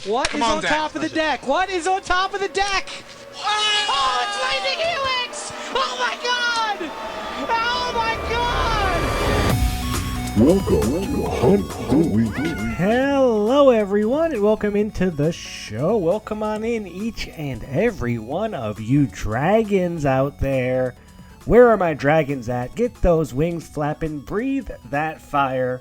What is on top of the deck? What is on top of the deck? Oh, it's Lightning Helix! Oh my god! Oh my god! Welcome to Hunt the Week. Hello, everyone, and welcome into the show. Welcome on in, each and every one of you dragons out there. Where are my dragons at? Get those wings flapping, breathe that fire,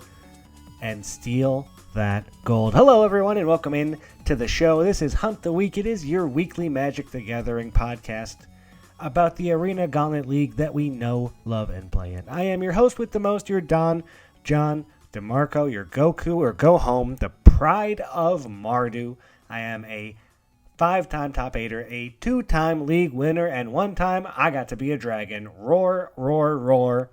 and steal that gold. Hello, everyone, and welcome in to the show. This is Hunt the Week. It is your weekly Magic the Gathering podcast about the Arena Gauntlet League that we know, love, and play in. I am your host with the most, your Don John DeMarco, your Goku or Go Home, the pride of Mardu. I am a 5-time top 8er, a 2-time league winner, and 1 time I got to be a dragon. Roar, roar, roar.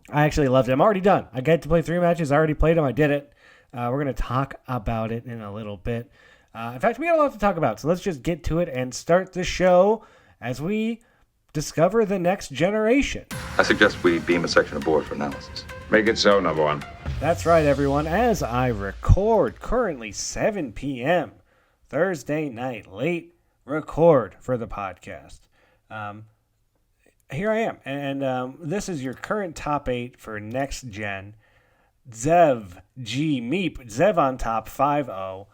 I actually loved it. I'm already done. I got to play 3 matches. I already played them. I did it. We're going to talk about it in a little bit. In fact, we got a lot to talk about, so let's just get to it and start the show as we discover the next generation. I suggest we beam a section aboard for analysis. Make it so, number one. That's right, everyone. As I record, currently 7 p.m., Thursday night, late record for the podcast. Here I am, and this is your current top 8 for next gen. Zev G Meep, Zev on top 5-0.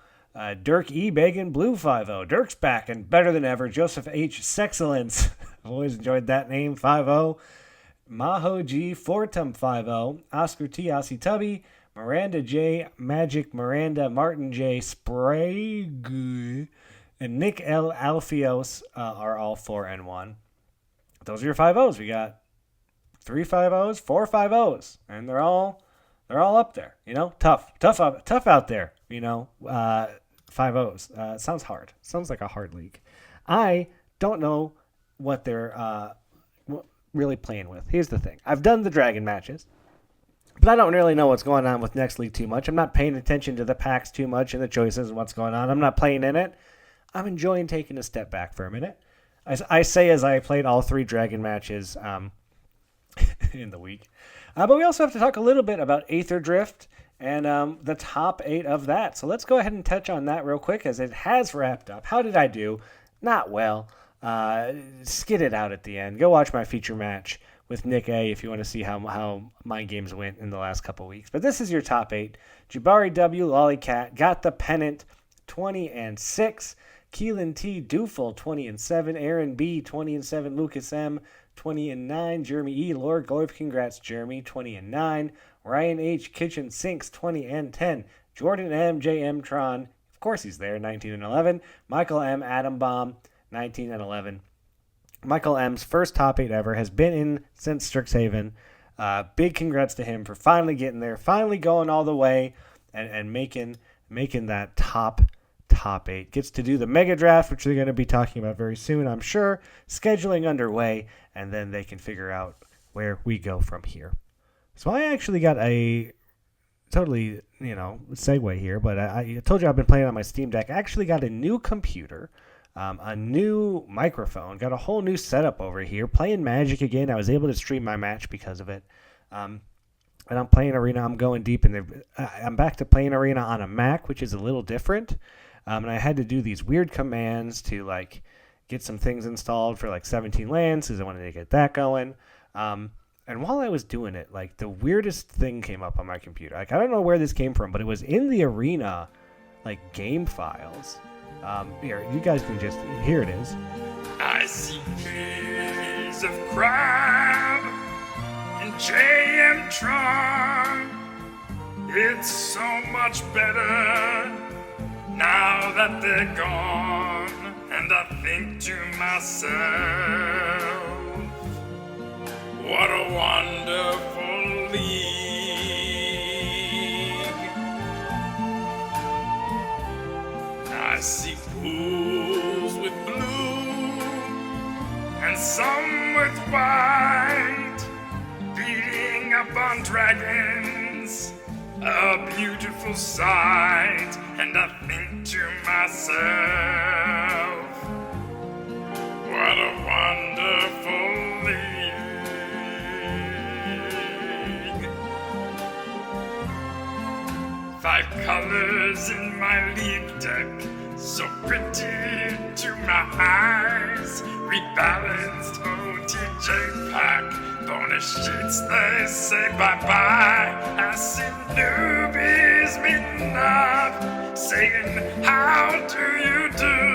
Dirk E Bagan Blue 5-0. Dirk's back and better than ever. Joseph H Sexcellence, I've always enjoyed that name, 5-0. Maho G Fortum 5-0. Oscar T Aussie Tubby. Miranda J Magic Miranda Martin J Sprague and Nick L Alfios are all 4-1. Those are your 5-0s. We got 3 5-0s, 4 5-0s, and they're all up there. You know, tough out there. You know, 5-0s. Sounds hard. Sounds like a hard league. I don't know what they're really playing with. Here's the thing. I've done the dragon matches, but I don't really know what's going on with next league too much. I'm not paying attention to the packs too much and the choices and what's going on. I'm not playing in it. I'm enjoying taking a step back for a minute. I say as I played all 3 dragon matches in the week. But we also have to talk a little bit about Aether Drift and the top 8 of that. So let's go ahead and touch on that real quick as it has wrapped up. How did I do? Not well. Skid it out at the end. Go watch my feature match with Nick A if you want to see how my games went in the last couple weeks. But this is your top 8. Jabari W, Lollycat, got the pennant, 20-6. Keelan T, Dufel, 20-7. Aaron B, 20-7. Lucas M, 20-9. Jeremy E, Lord Goyf, congrats Jeremy, 20-9. Ryan H, Kitchen Sinks, 20-10. Jordan M, JM Tron, of course he's there, 19-11. Michael M, Adam Bomb, 19-11. Michael M's first top 8 ever, has been in since Strixhaven. Big congrats to him for finally getting there, finally going all the way and making that top 8. Gets to do the mega draft, which they're going to be talking about very soon, I'm sure. Scheduling underway, and then they can figure out where we go from here. So I actually got a totally, segue here, but I told you I've been playing on my Steam Deck. I actually got a new computer. A new microphone, got a whole new setup over here, playing Magic again. I was able to stream my match because of it. And I'm playing Arena. I'm going deep in there. I'm back to playing Arena on a Mac, which is a little different. And I had to do these weird commands to get some things installed for 17 lands because I wanted to get that going. And while I was doing it, the weirdest thing came up on my computer. I don't know where this came from, but it was in the Arena game files. Here, you guys can just, here it is. I see Maze of Crab and JM Tron. It's so much better now that they're gone. And I think to myself, what a wonderful league. I see pools with blue and some with white, beating up on dragons, a beautiful sight. And I think to myself, what a wonderful league. 5 colors in my league deck, so pretty to my eyes. Rebalanced OTJ pack, bonus sheets, they say bye-bye. I see newbies meeting up, saying, how do you do?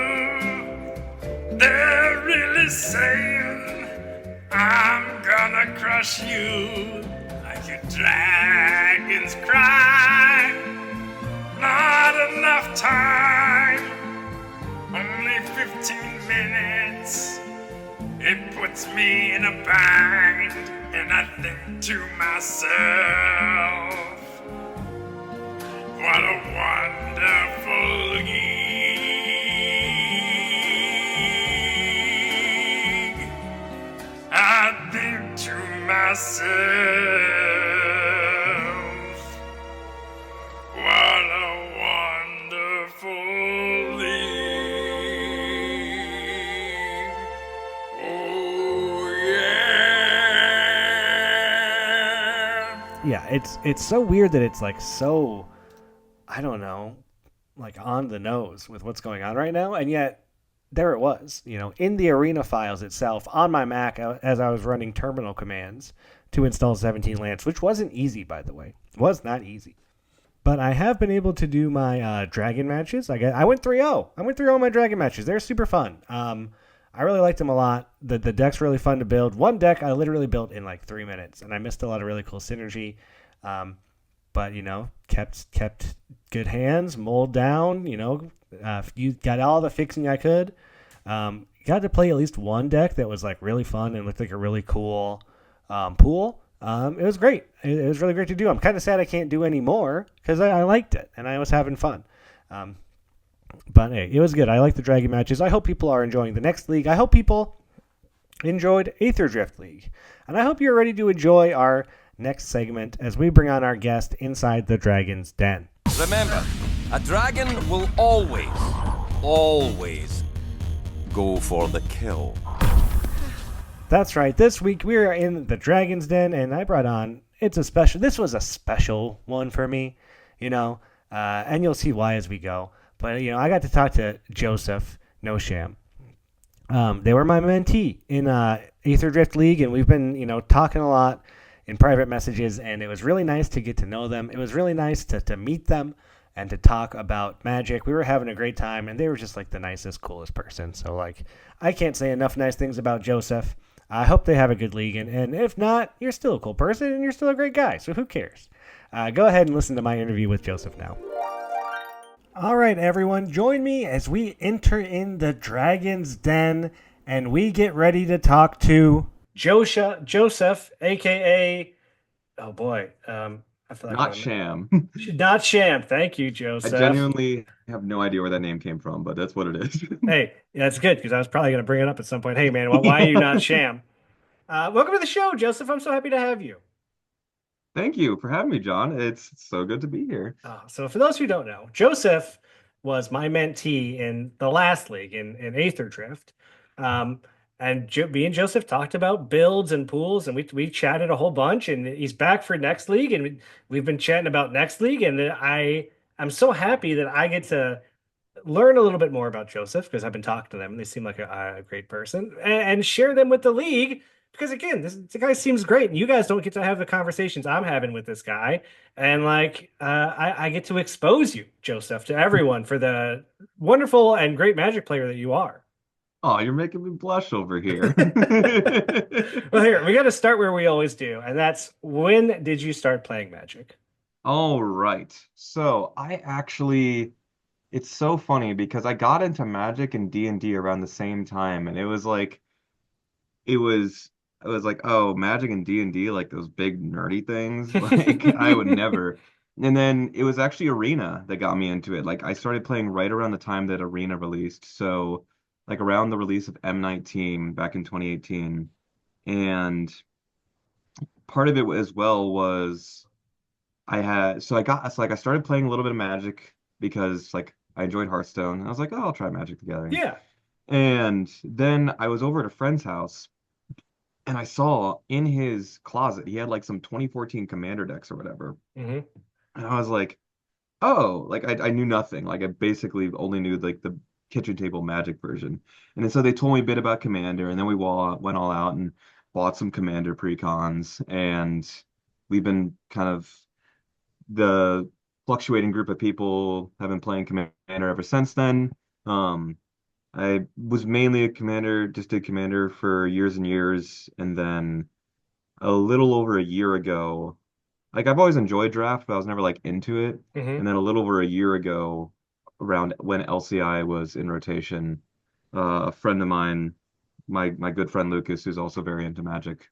They're really saying, I'm gonna crush you like your dragons cry. Not enough time, only 15 minutes. It puts me in a bind, and I think to myself, what a wonderful league. I think to myself, what a wonderful league. Oh yeah. Yeah, it's so weird that it's like so, I don't know, like on the nose with what's going on right now, and yet there it was, in the arena files itself on my Mac as I was running terminal commands to install 17 Lance, which wasn't easy, by the way. It was not easy. But I have been able to do my dragon matches. I went 3-0. I went 3-0 on my dragon matches. They're super fun. I really liked them a lot. The deck's really fun to build. One deck I literally built in like 3 minutes, and I missed a lot of really cool synergy. But kept good hands, mold down. You got all the fixing I could. Got to play at least one deck that was like really fun and looked like a really cool pool. It was great. It was really great to do. I'm kind of sad I can't do any more because I liked it and I was having fun. But hey, it was good. I like the Dragon matches. I hope people are enjoying the next league. I hope people enjoyed Aether Drift League. And I hope you're ready to enjoy our next segment as we bring on our guest inside the Dragon's Den. Remember, a dragon will always go for the kill. That's right. This week we are in the Dragon's Den, and I brought on, this was a special one for me, and you'll see why as we go. But, I got to talk to Joseph No Sham. They were my mentee in Aether Drift League, and we've been, talking a lot in private messages, and it was really nice to get to know them. It was really nice to meet them and to talk about Magic. We were having a great time, and they were just like the nicest, coolest person. So, I can't say enough nice things about Joseph. I hope they have a good league, and if not, you're still a cool person, and you're still a great guy, so who cares? Go ahead and listen to my interview with Joseph now. All right, everyone, join me as we enter in the Dragon's Den, and we get ready to talk to Joseph, a.k.a. Oh, boy. I feel like Not Sham. Not Sham. Thank you, Joseph. I genuinely have no idea where that name came from, but that's what it is. Hey, that's good, because I was probably going to bring it up at some point. Hey, man, why are you not Sham? Welcome to the show, Joseph. I'm so happy to have you. Thank you for having me, John. It's so good to be here. So for those who don't know, Joseph was my mentee in the last league in Aether Drift. And me and Joseph talked about builds and pools, and we chatted a whole bunch, and he's back for next league, and we've been chatting about next league, and I'm so happy that I get to learn a little bit more about Joseph because I've been talking to them, and they seem like a great person, and share them with the league. Because again, this guy seems great, and you guys don't get to have the conversations I'm having with this guy. And I get to expose you, Joseph, to everyone for the wonderful and great Magic player that you are. Oh, you're making me blush over here. Well, here, we got to start where we always do, and that's, when did you start playing Magic? All right. So it's so funny because I got into Magic and D&D around the same time, and it was like, oh, Magic and D&D, like those big nerdy things. Like I would never. And then it was actually Arena that got me into it. Like I started playing right around the time that Arena released. So like around the release of M19 back in 2018. And part of it as well was I started playing a little bit of Magic because like I enjoyed Hearthstone. I was like, oh, I'll try Magic the Gathering. Yeah. And then I was over at a friend's house, and I saw in his closet he had like some 2014 Commander decks or whatever. Mm-hmm. And I was like, Oh, like I knew nothing. Like I basically only knew like the kitchen table magic version. And then so they told me a bit about Commander, and then we went all out and bought some Commander precons, and we've been kind of the fluctuating group of people have been playing Commander ever since then. Um, I was mainly a Commander, just did Commander for years and years, and then a little over a year ago, like I've always enjoyed draft, but I was never like into it. Hmm. And then a little over a year ago, around when LCI was in rotation, a friend of mine, my good friend Lucas, who's also very into Magic,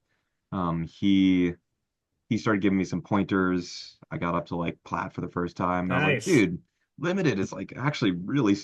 he started giving me some pointers. I got up to like plat for the first time, and I was like, Nice. dude, limited is like actually really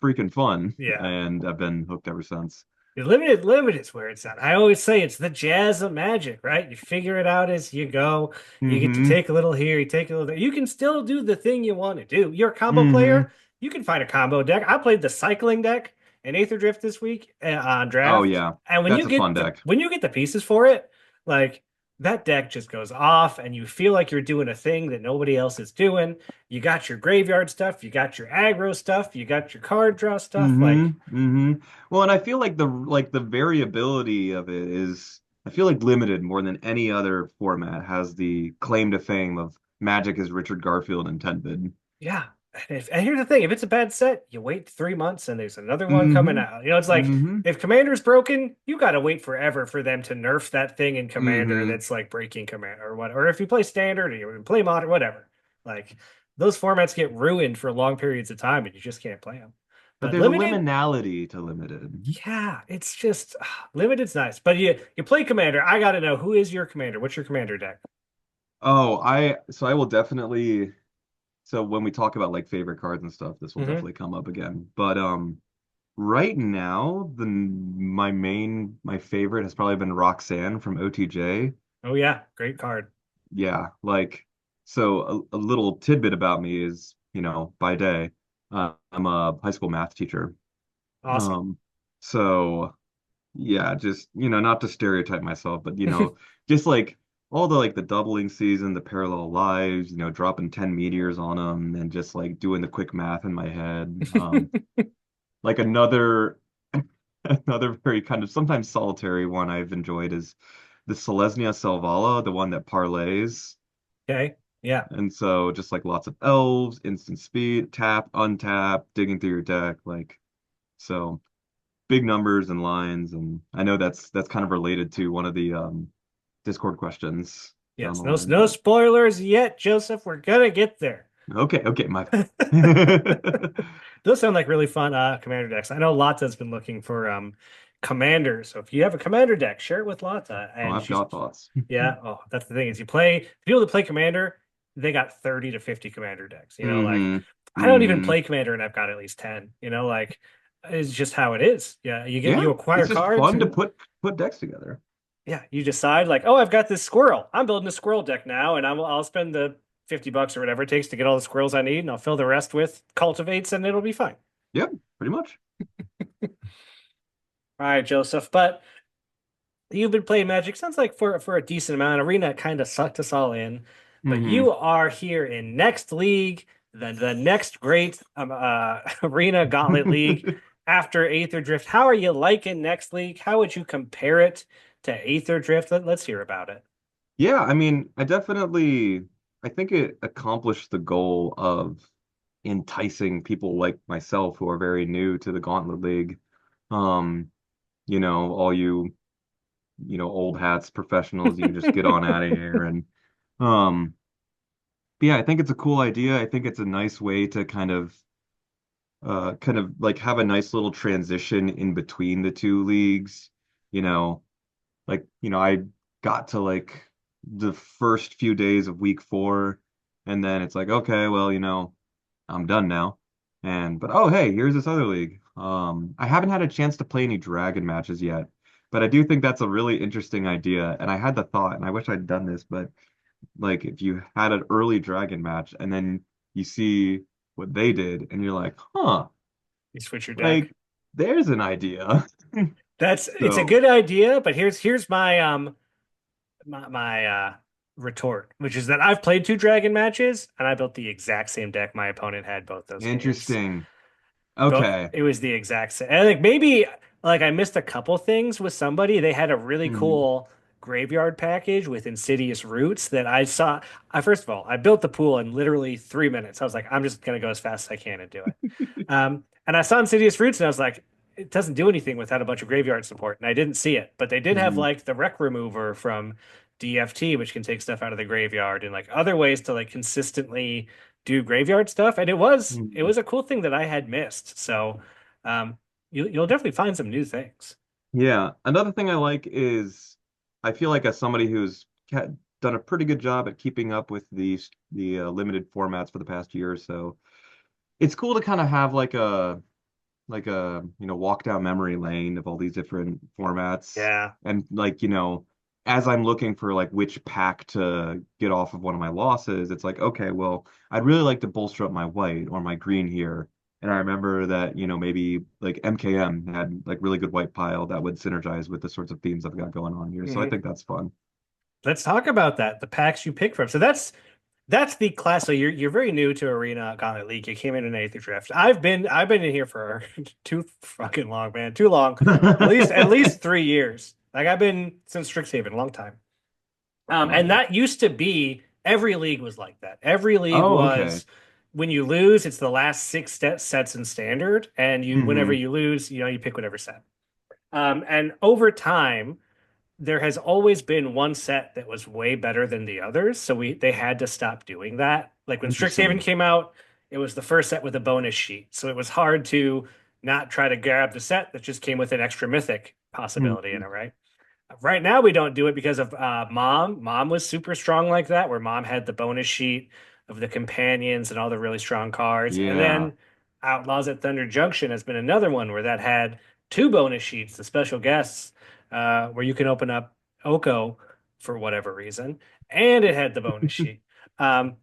freaking fun, Yeah. and I've been hooked ever since. Limited is where it's at. I always say it's the jazz of Magic, right? You figure it out as you go. You get to Mm-hmm. take a little here, you take a little there. You can still do the thing you want to do. You're a combo Mm-hmm. player. You can find a combo deck. I played the cycling deck in Aether Drift this week on Oh draft, yeah, and that's a fun deck. when you get the pieces for it, like that deck just goes off, and you feel like you're doing a thing that nobody else is doing. You got your graveyard stuff, you got your aggro stuff, you got your card draw stuff. Like, Well, and I feel like the variability of it is I feel like limited more than any other format has the claim to fame of Magic is Richard Garfield and 10-bid. yeah. And here's the thing, if it's a bad set, you wait 3 months and there's another one coming Mm-hmm. out. It's like Mm-hmm. if Commander's broken, you got to wait forever for them to nerf that thing in Commander Mm-hmm. that's like breaking Commander or what. Or if you play Standard or you play Modern, whatever. Like those formats get ruined for long periods of time and you just can't play them. But But there's a limited, liminality to limited. yeah, it's just limited's nice. But you play Commander. I got to know, who is your Commander? What's your Commander deck? Oh, I will definitely so when we talk about like favorite cards and stuff, this will Hmm. definitely come up again. But right now my favorite has probably been Roxanne from OTJ. Oh yeah, great card. Yeah, like so a little tidbit about me is, by day, I'm a high school math teacher. Awesome. Um, so yeah, just not to stereotype myself, but just like all the like the doubling season, the parallel lives, dropping 10 meteors on them and just like doing the quick math in my head. Like another very kind of sometimes solitary one I've enjoyed is the Selesnya Selvala, the one that parlays. Okay. Yeah. And so just like lots of elves, instant speed, tap, untap, digging through your deck, like so big numbers and lines, and I know that's kind of related to one of the Discord questions down Yes. the No, line, no but spoilers yet, Joseph. We're gonna get there. okay, my bad. Those sound like really fun commander decks. I know Lotta's been looking for commanders. So if you have a commander deck, share it with Lotta. Oh, And I've she's got thoughts. yeah. Oh, that's the thing is you play people that play commander, they got 30 to 50 commander decks. Like Hmm. I don't even Hmm. play commander and I've got at least 10. Like it's just how it is. Yeah. Yeah, You acquire it's just cards. fun to put decks together. Yeah, you decide like, oh, I've got this squirrel. I'm building a squirrel deck now, and I'll spend the $50 or whatever it takes to get all the squirrels I need, and I'll fill the rest with cultivates, and it'll be fine. Yep, pretty much. All right, Joseph. But you've been playing Magic. Sounds like for a decent amount. Arena kind of sucked us all in, but Hmm. you are here in next league, the next great Arena Gauntlet League after Aether Drift. How are you liking next league? How would you compare it to Aether Drift? Let's hear about it. Yeah, I mean, I think it accomplished the goal of enticing people like myself who are very new to the Gauntlet League. Um, all you, old hats professionals, you can just get on out of here. And um, but yeah, I think it's a cool idea. I think it's a nice way to kind of like have a nice little transition in between the two leagues. You know, I got to like the first few days of week 4, and then it's like, okay, well, I'm done now. But oh hey, here's this other league. I haven't had a chance to play any dragon matches yet, but I do think that's a really interesting idea. And I had the thought, and I wish I'd done this, but like if you had an early dragon match and then you see what they did, and you're like, huh, You switch your deck. like there's an idea. It's a So, good idea, but here's my my retort, which is that I've played 2 dragon matches and I built the exact same deck my opponent had both those games. Interesting. Both, Okay. it was the exact same. I think maybe like I missed a couple things with somebody. They had a really Hmm. cool graveyard package with Insidious Roots that I saw. I first of all, I built the pool in literally 3 minutes. I was like, I'm just gonna go as fast as I can and do it. And I saw Insidious Roots and I was like, it doesn't do anything without a bunch of graveyard support, and I didn't see it. But they did have Hmm. like the Wreck Remover from DFT, which can take stuff out of the graveyard, and like other ways to like consistently do graveyard stuff. And it Hmm. was a cool thing that I had missed. So um, you'll definitely find some new things. Yeah. Another thing I like is I feel like as somebody who's done a pretty good job at keeping up with the limited formats for the past year or so, it's cool to kind of have like a walk down memory lane of all these different formats Yeah. and like as I'm looking for like which pack to get off of one of my losses, it's like, okay, well, I'd really like to bolster up my white or my green here. And I remember that maybe like MKM had like really good white pile that would synergize with the sorts of themes I've got going on here, so I Mhm. think that's fun. Let's talk about that. The packs you pick from. So that's the class. So you're very new to Arena Gauntlet League. You came in Aether Drift. I've been in here for too fucking long, man. Too long. At least 3 years. Like I've been since Strixhaven, a long time. And that used to be every league was like that. Every league Oh, okay. was when you lose, it's the last sets in standard, and whenever Hmm. you lose, you pick whatever set. And over time, there has always been one set that was way better than the others, so they had to stop doing that. Like when Strixhaven Interesting. came out, it was the first set with a bonus sheet, so it was hard to not try to grab the set that just came with an extra mythic possibility in Hmm. it, right? Right now, we don't do it because of Mom. Mom was super strong like that, where Mom had the bonus sheet of the companions and all the really strong cards. And Yeah. then Outlaws at Thunder Junction has been another one where that had 2 bonus sheets, the special guests, where you can open up Oko for whatever reason, and it had the bonus sheet. Um,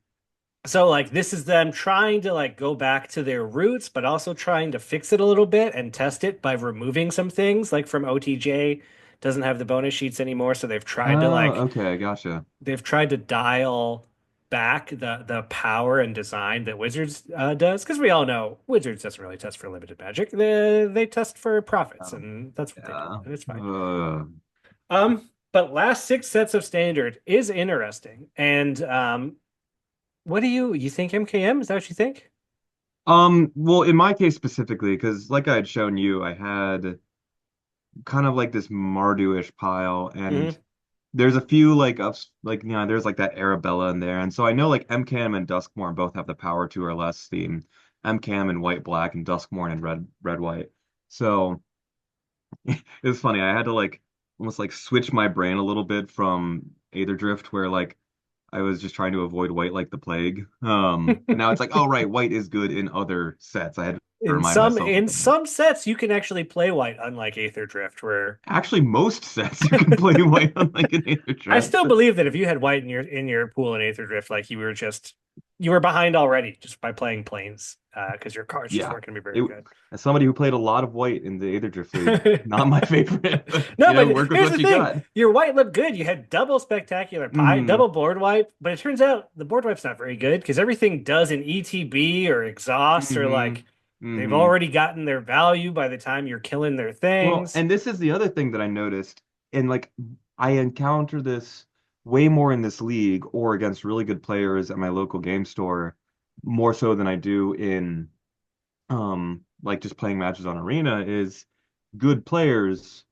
so like this is them trying to like go back to their roots, but also trying to fix it a little bit and test it by removing some things. Like from OTJ doesn't have the bonus sheets anymore, so Oh, okay, gotcha. they've tried to dial back the power and design that Wizards does, because we all know Wizards doesn't really test for limited magic. They test for profits, Oh, and that's what they do, yeah. and it's fine. But last 6 sets of standard is interesting. And what do you think MKM? Is that what you think? Well, in my case specifically, because like I had shown you, I had kind of like this Mardu-ish pile, and Hmm. there's a few like ups, like there's like that Arabella in there, and so I know like MCAM and Duskmorn both have the power 2 or less theme. MCAM in white black and Duskmorn in red white. So it was funny. I had to like almost like switch my brain a little bit from Aether Drift, where like I was just trying to avoid white like the plague. And now it's like, oh right, white is good in other sets. I had to In remind some myself of in that. some sets, you can actually play white, unlike Aether Drift, where Actually, most sets you can play white on like an Aether I Drift. still believe that if you had white in your pool in Aether Drift, like you were behind already just by playing planes, because your cards just Yeah. weren't going to be very It, good. as somebody who played a lot of white in the Aether Drift League, not my favorite, but No, but work with here's what the you thing. got. Your white looked good. You had double spectacular pie, Hmm. double board wipe, but it turns out the board wipe's not very good because everything does an ETB or exhaust, or Hmm. like they've Hmm. already gotten their value by the time you're killing their Well, things. and this is the other thing that I noticed, and like I encounter this way more in this league or against really good players at my local game store, more so than I do in like just playing matches on Arena, is good players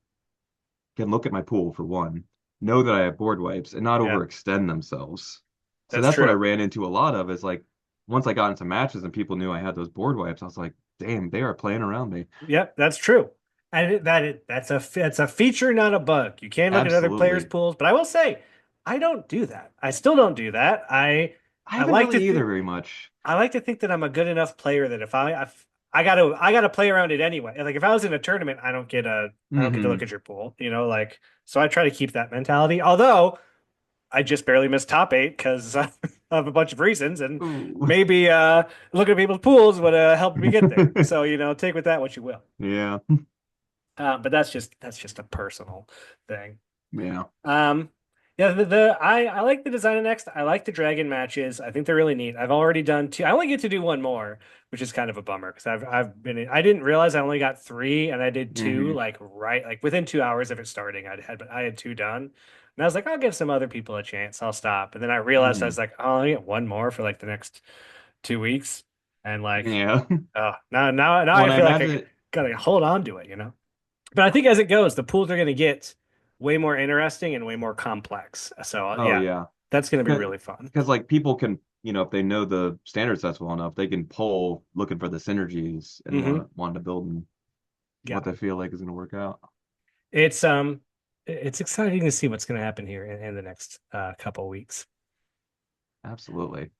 can look at my pool for one, know that I have board wipes and not Yeah, overextend themselves. So that's that's what I true. ran into a lot of, is like once I got into matches and people knew I had those board wipes, I was like, damn, they are playing around me. Yep, that's true. And that's a feature, not a bug. You can look at other players' Absolutely. pools, but I will say, I don't do that. I still don't do that. I I haven't like to really th either very much. I like to think that I'm a good enough player that if I gotta play around it anyway. Like if I was in a tournament, I don't get to look Hmm. at your pool, like so I try to keep that mentality. Although I just barely missed top 8 because of a bunch of reasons, and Ooh. maybe looking at people's pools would have helped me get there. So take with that what you will. Yeah. But that's just a personal thing. Yeah. Um, Yeah, I like the design of next. I like the dragon matches. I think they're really neat. I've already done two. I only get to do one more, which is kind of a bummer because I didn't realize I only got three and I did two Hmm. like within 2 hours of it starting. I had two done. And I was like, I'll give some other people a chance. I'll stop. And then I realized I Hmm. was like, oh, I'll get one more for like the next 2 weeks. And like, Yeah. oh, now Well, I and I feel like I imagine, gotta hold on to it, you know? But I think as it goes, the pools are going to get way more interesting and way more complex. So oh yeah, yeah, that's going to be really fun. because like people can, if they know the standard sets well enough, they can pull looking for the synergies and Hmm. want to build Yeah, what they feel like is going to work out. it's um, it's exciting to see what's going to happen here in the next couple weeks. Absolutely.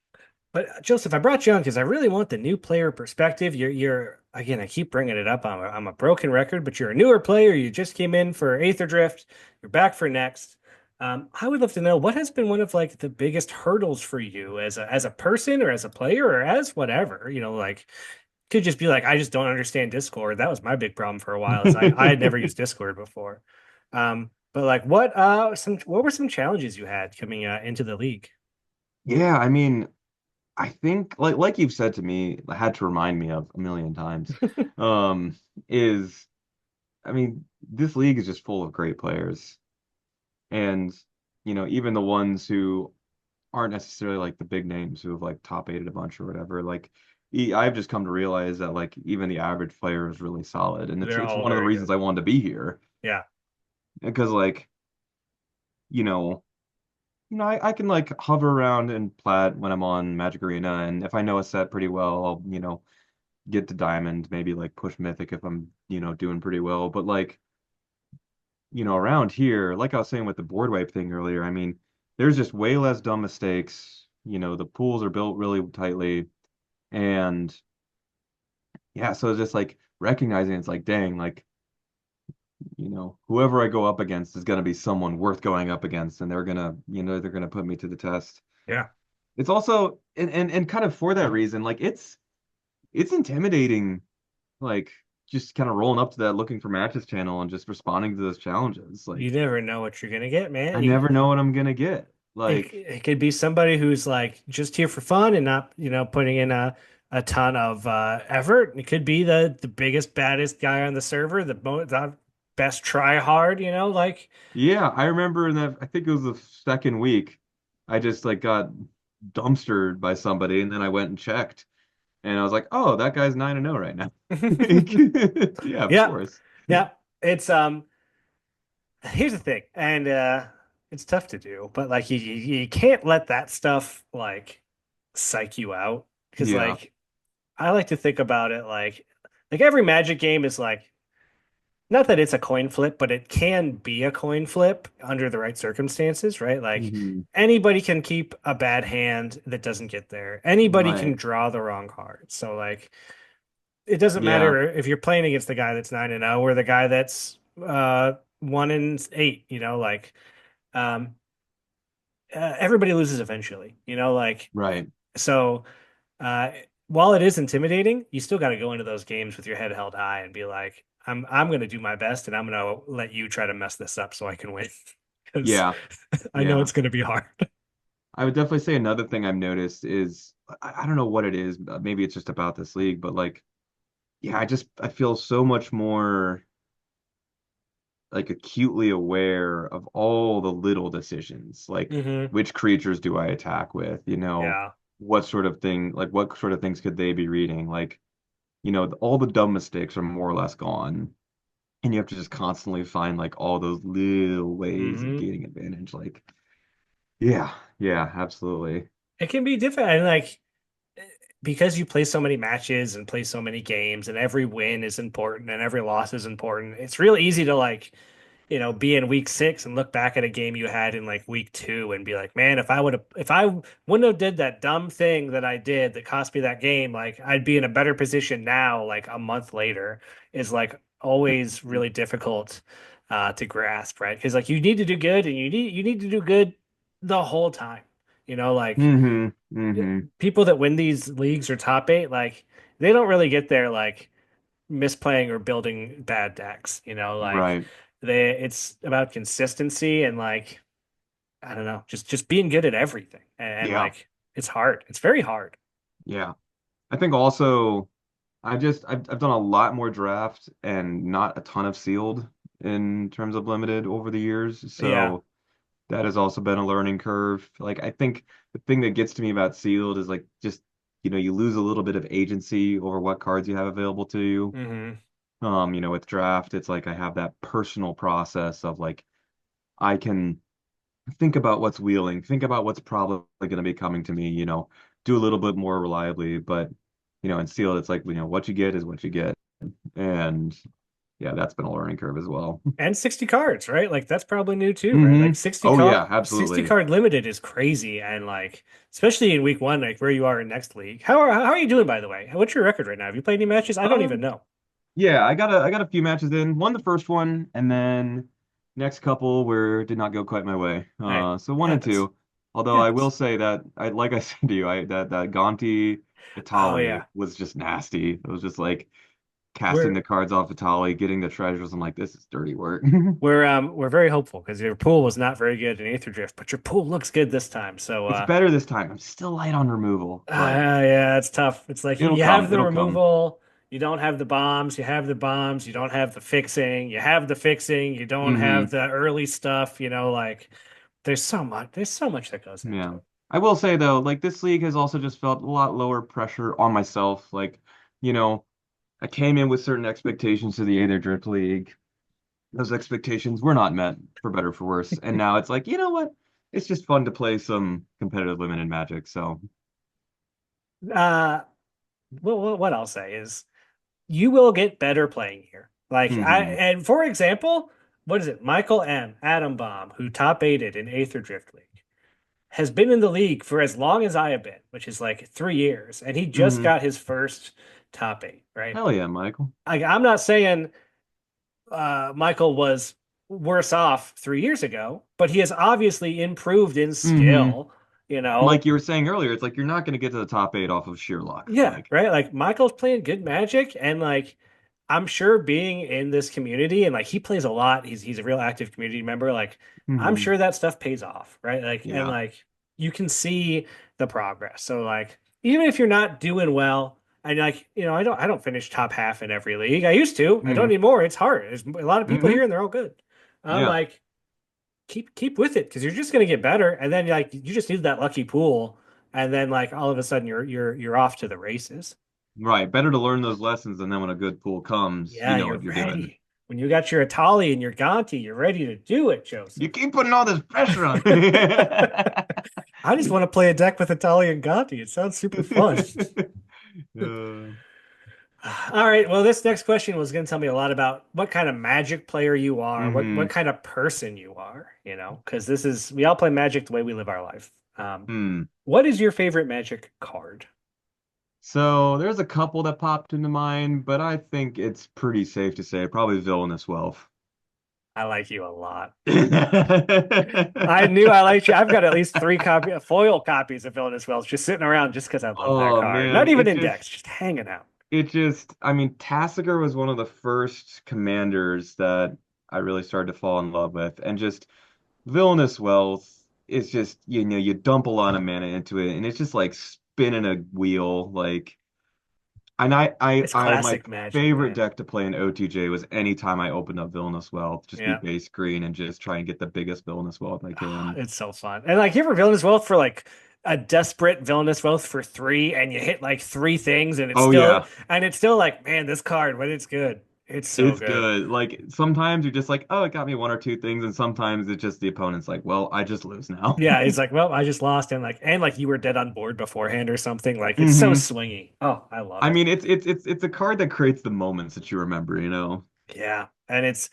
But Joseph, I brought you on because I really want the new player perspective. You're again, I keep bringing it up. I'm a broken record, but you're a newer player. You just came in for Aether Drift. You're back for next. I would love to know what has been one of like the biggest hurdles for you as a person or as a player or as whatever. Like could just be like I just don't understand Discord. That was my big problem for a while. Is I had never used Discord before. But like what were some challenges you had coming into the league? Yeah, I mean, I think like you've said to me, had to remind me of a million times, um, is I mean, this league is just full of great players. And, even the ones who aren't necessarily like the big names who have like top eighted a bunch or whatever, like I've just come to realize that like even the average player is really solid. And it's They're it's all one of the very reasons good. I wanted to be here. Yeah. Because like, you know, I can like hover around in plat when I'm on Magic Arena, and if I know a set pretty well, I'll, get to diamond, maybe like push mythic if I'm, doing pretty well. But like, around here, like I was saying with the board wipe thing earlier, I mean, there's just way less dumb mistakes. The pools are built really tightly. And yeah, so it's just like recognizing it's like, dang, like, whoever I go up against is gonna be someone worth going up against, and they're gonna put me to the test. Yeah. It's also and kind of for that reason, like it's intimidating, like just kind of rolling up to that looking for matches channel and just responding to those challenges. You Like never know what you're gonna get, I man. never know what I'm gonna get. Like, It could be somebody who's like just here for fun and not, putting in a ton of effort. It could be the biggest, baddest guy on the server, the best try hard, like yeah, I remember in that I think it was the second week, I just like got dumpstered by somebody, and then I went and checked, and I was like, oh, that guy's 9-0 right now. Yeah, of yeah, course. yeah. It's here's the thing, and it's tough to do, but like you can't let that stuff like psych you out because Yeah. like I like to think about it like every Magic game is like not that it's a coin flip, but it can be a coin flip under the right circumstances, right? Like Hmm. anybody can keep a bad hand that doesn't get there. Anybody can Right. draw the wrong card. So like it doesn't Yeah. matter if you're playing against the guy that's 9-0 or the guy that's 1-8, like um everybody loses eventually, like Right. so uh while it is intimidating, you still got to go into those games with your head held high and be like, I'm going to do my best and I'm going to let you try to mess this up so I can win because Yeah. I know Yeah. it's going to be hard. I would definitely say another thing I've noticed is I don't know what it is. Maybe it's just about this league, but like, yeah, I feel so much more like acutely aware of all the little decisions, like Hmm. which creatures do I attack with, Yeah. what sort of things could they be reading? Like, all the dumb mistakes are more or less gone. And you have to just constantly find like all those little ways of Hmm. gaining advantage. Like, yeah, yeah, absolutely. It can be different. And like, because you play so many matches and play so many games and every win is important and every loss is important, it's real easy to like be in week 6 and look back at a game you had in like week 2 and be like, man, if I wouldn't have did that dumb thing that I did that cost me that game, like I'd be in a better position now, like a month later, is like always really difficult to grasp, right? Because like you need to do good and you need to do good the whole time. Like Mm-hmm. Mm-hmm. people that win these leagues or top eight, like they don't really get there like misplaying or building bad decks, like Right. it's about consistency and like I don't know, just being good at everything. And Yeah. like it's hard. It's very hard. Yeah. I think also I've done a lot more draft and not a ton of sealed in terms of limited over the years. Yeah. So that has also been a learning curve. Like I think the thing that gets to me about sealed is like just you lose a little bit of agency over what cards you have available to you. With draft, it's like I have that personal process of like I can think about what's wheeling, think about what's probably going to be coming to me, do a little bit more reliably. But, in sealed, it's like, what you get is what you get. And yeah, that's been a learning curve as well. And 60 cards, right? Like that's probably new too, right? Like 60 Oh card, yeah, absolutely. 60 card limited is crazy. And like, especially in week one, like where you are in next league. How are you doing, by the way? What's your record right now? Have you played any matches? I don't even know. Yeah, I got a few matches in. Won the first one, and then next couple where it did not go quite my way. Right. So one and Happens. two. Although I will say that like I said to you, that Gonti Oh Itali yeah. was just nasty. It was just like casting the cards off Itali, getting the treasures. I'm like, this is dirty work. We're very hopeful because your pool was not very good in Aether Drift, but your pool looks good this time. So It's better this time. I'm still light on removal, but yeah, it's tough. It's like it'll you come. have the It'll come. removal, you don't have the bombs, you have the bombs, you don't have the fixing, you have the fixing, you don't have the early stuff, like there's so much that goes into Yeah. it. I will say though, like this league has also just felt a lot lower pressure on myself. Like, you know, I came in with certain expectations to the Aether Drift League. Those expectations were not met, for better or for worse. And now it's like, you know what? It's just fun to play some competitive limited Magic. So, Uh what I'll say is you will get better playing here. Like mhm. and for example, what is it? Michael M. Adam Bomb, who top aided in Aether Drift League, has been in the league for as long as I have been, which is like 3 years, and he just Mhm. got his first top eight, right? Hell yeah, Michael. I'm not saying Michael was worse off 3 years ago, but he has obviously improved in Mhm. skill, you know. Like you were saying earlier, it's like you're not going to get to the top eight off of sheer luck. Yeah, Like, right. Like Michael's playing good Magic, and like I'm sure being in this community and like he plays a lot. He's a real active community member. Like I'm mhm. sure that stuff pays off, right? Like and Yeah. like you can see the progress. So like even if you're not doing well, and like I don't finish top half in every league. I used to. I don't Mhm. anymore. It's hard. There's a lot of people Mhm. here, and they're all good. Yeah. Like keep with it because you're just gonna get better, and then like you just need that lucky pool, and then like all of a sudden you're off to the races. Right. Better to learn those lessons, and then when a good pool comes, you Yeah, know you're what you're doing. ready. When you got your Atali and your Gonti, you're ready to do it, You Joseph. keep putting all this pressure on. I just want to play a deck with Atali and Gonti. It sounds super fun. Uh, All right. Well, this next question was going to tell me a lot about what kind of Magic player you are, what mhm. kind of person you are, because we all play Magic the way we live our life. Hmm. What is your favorite Magic card? So there's a couple that popped into mind, but I think it's pretty safe to say probably Villainous Wealth. I like you a lot. I Oh knew I liked you. I've got at least foil copies of Villainous Wells just sitting around just because I love that card. man, Not even in decks, just hanging out. I mean, Tassiger was one of the first commanders that I really started to fall in love with, and just Villainous Wealth is just, you dump a lot of mana into it, and it's just like spinning a wheel, like. And It's my classic Magic, favorite man. deck to play in OTJ was anytime I opened up Villainous Wealth, just be Yeah. base green and just try and get the biggest Villainous Wealth I can. It's so fun. And like you ever Villainous Wealth for like a desperate Villainous Wealth for 3 and you hit like 3 things and Oh yeah, it's still like, man, this card, when it's good. It's so it's good. good. Like sometimes you're just like, oh, it got me one or two things, and sometimes it's just the opponent's like, well, I just lose now. Yeah, he's like, well, I just lost and like you were dead on board beforehand or something. Like it's so hmm swingy. Oh, I love I it. mean, it's a card that creates the moments that you remember. Yeah. And it's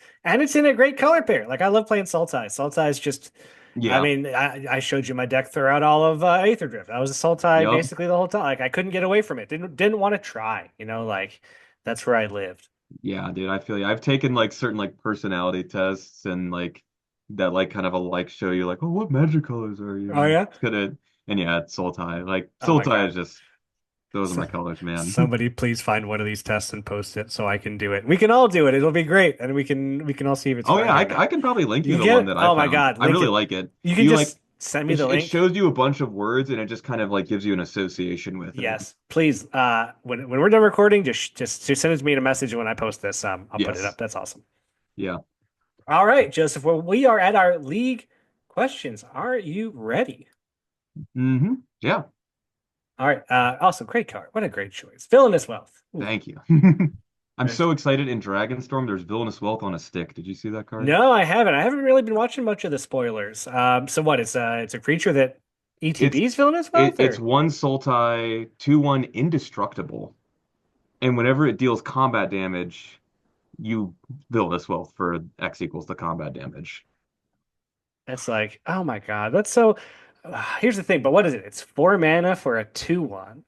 in a great color pair. Like I love playing Sultai. Sultai is just I Yeah. mean, I showed you my deck throughout all of Aether Drift. I was a Sultai Yep. basically the whole time. Like I couldn't get away from it. Didn't want to try. Like that's where I lived. Yeah, dude, I feel you. I've taken like certain like personality tests and like that like kind of a like show you like, oh, what magic colors are you? Oh yeah. It's gonna and yeah, it's Sultai. Like Oh my Sultai is God. just those are So- my colors, man. Somebody please find one of these tests and post it so I can do it. We can all do it. It'll be great, and we can all see if it's Oh fun yeah, or I not. can probably link you You the get one it? that I Oh my found. God, I link really it. like it. You Do can you like just Send me the It link. shows you a bunch of words and it just kind of like gives you an association with it. Yes, please. When we're done recording, just send it to me in a message when I post this. I'll put it Yes. up. That's awesome. Yeah. All right, Joseph. Well, we are at our league questions. Are you ready? Mm-hmm. Yeah. All right. Also, great card. What a great choice. Villainous Wealth. Ooh. Thank you. I'm so excited in Dragonstorm. There's Villainous Wealth on a stick. Did you see that card? No, I haven't. I haven't really been watching much of the spoilers. So what? It's a creature that ETB's Villainous Wealth, It's or? 1 Sultai, 2/1 indestructible. And whenever it deals combat damage, you Villainous Wealth for X equals the combat damage. It's like, oh my God, that's so. Here's the thing, but what is it? It's 4 mana for a 2/1.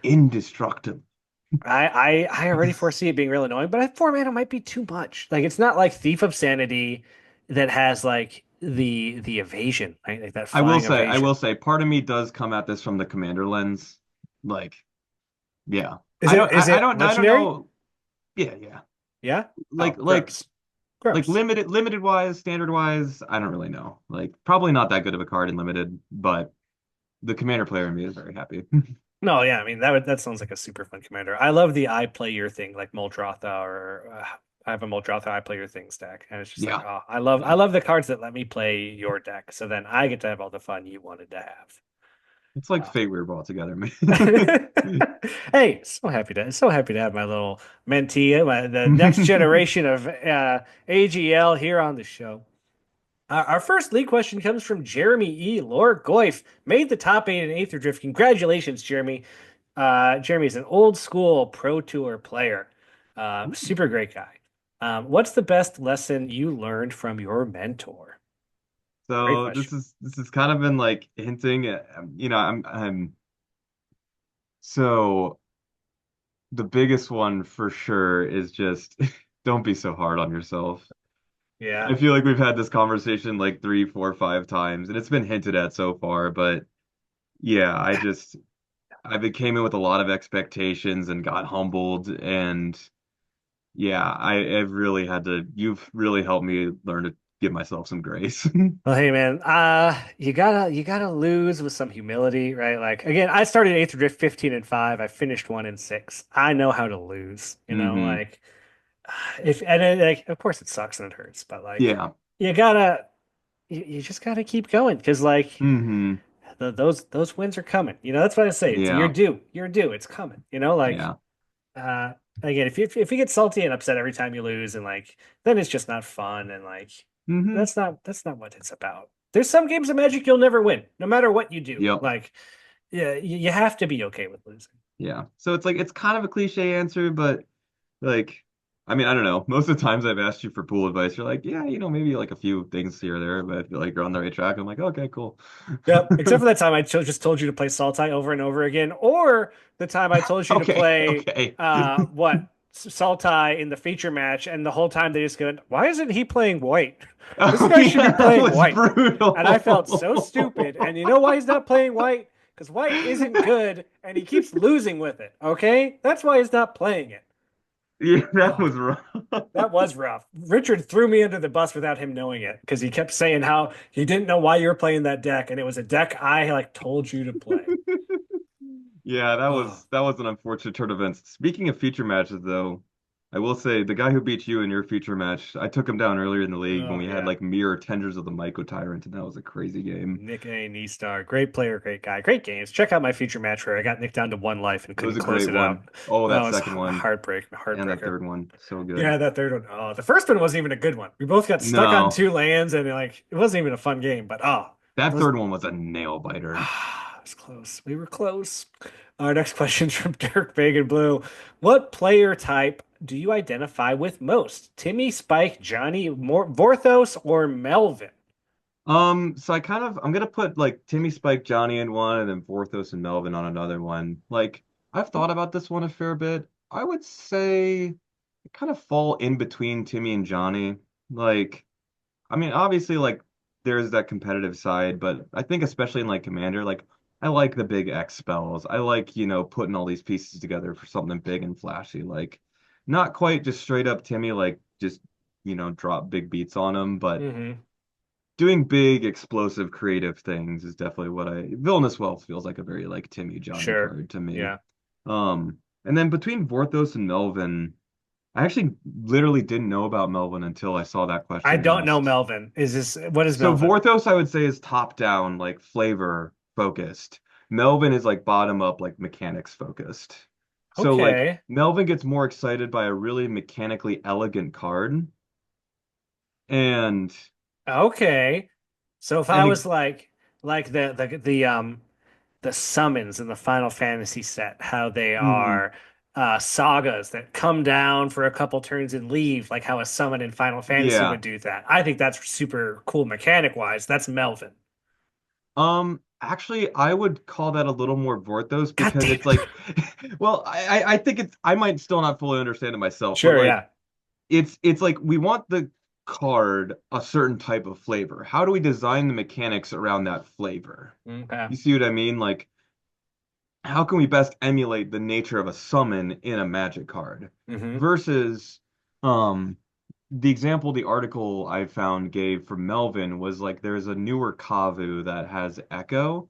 Indestructible. I already foresee it being real annoying, but 4 mana might be too much. Like it's not like Thief of Sanity that has like the evasion, right? Like that I will flying say, evasion. part of me does come at this from the commander lens. Like, yeah. Is it I don't legendary? know. Yeah, yeah. Yeah. Like Oh, like gross. like Gross. limited wise, standard wise, I don't really know. Like probably not that good of a card in limited, but the commander player in me is very happy. No, yeah, I mean that sounds like a super fun commander. I love the I play your thing, like Muldrotha, or I have a Muldrotha I play your thing stack, and it's just like, Yeah. oh, I love the cards that let me play your deck, so then I get to have all the fun you wanted to have. It's like fate we were brought together, man. Hey, so happy to have my little mentee, the next generation of AGL here on the show. Our first league question comes from Jeremy E. Lord Goif. Made the top 8 in Aether Drift. Congratulations, Jeremy. Jeremy is an old school Pro Tour player. Super great guy. What's the best lesson you learned from your mentor? Great So question. this has kind of been like hinting at, I'm so the biggest one for sure is just don't be so hard on yourself. Yeah. I feel like we've had this conversation like 3, 4, 5 times, and it's been hinted at so far, but yeah, I came in with a lot of expectations and got humbled, and yeah, I've really had to, you've really helped me learn to give myself some grace. Well, hey man, you gotta lose with some humility, right? Like again, I started Aether Drift 15-5. I finished 1-6. I know how to lose, Hmm. like if and it, like of course it sucks and it hurts, but like Yeah. you gotta you just gotta keep going because like Hmm. those wins are coming. That's what I say. It's you're Yeah. due. You're due. It's coming. Like Yeah. uh again, if you get salty and upset every time you lose and like then it's just not fun and like Hmm. that's not what it's about. There's some games of Magic you'll never win, no matter what you do. Yep. Like yeah, you have to be okay with losing. Yeah. So it's like it's kind of a cliche answer, but like I mean, I don't know. Most of the times I've asked you for pool advice, you're like, yeah, maybe like a few things here or there, but I feel like you're on the right track. I'm like, okay, cool. Yep. Except for that time just told you to play Sultai over and over again, or the time I told you to Okay, play okay. Sultai in the feature match, and the whole time they just go, "Why isn't he playing white? This Oh guy should be yeah, that playing was white." brutal. And I felt so stupid. And you know why he's not playing white? Because white isn't good, and he keeps losing with it. Okay, that's why he's not playing it. Yeah, that Oh, was rough. that was rough. Richard threw me under the bus without him knowing it because he kept saying how he didn't know why you were playing that deck, and it was a deck I like told you to play. Yeah, Oh, that was an unfortunate turn of events. Speaking of feature matches, though, I will say the guy who beat you in your feature match, I took him down earlier in the league when oh we had yeah. like mirror tenders of the Myco Tyrant, and that was a crazy game. Nick A. Neestar, great player, great guy, great games. Check out my feature match where I got Nick down to 1 life and It was couldn't a close great it out. one. Oh, That that was second a one and that heartbreaker. third one, so good. Yeah, that third one. Oh, the first one wasn't even a good one. We both got stuck on No, 2 lands, and like it wasn't even a fun game. But that those third one was a nail biter. it was close. We were close. Our next question's from Dirk Vegan Blue. What player type do you identify with most? Timmy, Spike, Johnny, Vorthos, or Melvin? So I'm gonna put like Timmy, Spike, Johnny in one, and then Vorthos and Melvin on another one. Like I've thought about this one a fair bit. I would say I kind of fall in between Timmy and Johnny. Like, I mean, obviously, like there's that competitive side, but I think especially in like Commander, like I like the big X spells. I like, putting all these pieces together for something big and flashy. Like, not quite just straight up Timmy, like just drop big beats on him, but Mm-hmm. doing big, explosive, creative things is definitely what Villainous Wealth feels like a very like Timmy Johnny Sure. card to me. Yeah. And then between Vorthos and Melvin, I actually literally didn't know about Melvin until I saw that question I don't know asked. Melvin. What is So Melvin? Vorthos, I would say, is top down, like flavor focused. Melvin is like bottom up, like mechanics focused. So like Okay. Melvin gets more excited by a really mechanically elegant card, and Okay. So if I and was like the summons in the Final Fantasy set, how they mhm, are sagas that come down for a couple turns and leave, like how a summon in Final Fantasy yeah. would do that. I think that's super cool mechanic wise. That's Melvin. Actually, I would call that a little more Vorthos God because damn it's it. like, well, I think I might still not fully understand it myself, but Sure, like, yeah. it's like we want the card a certain type of flavor. How do we design the mechanics around that flavor? Okay. You see what I mean? Like, how can we best emulate the nature of a summon in a magic card Hmm. versus um the example the article I found gave for Melvin was like there's a newer Kavu that has Echo,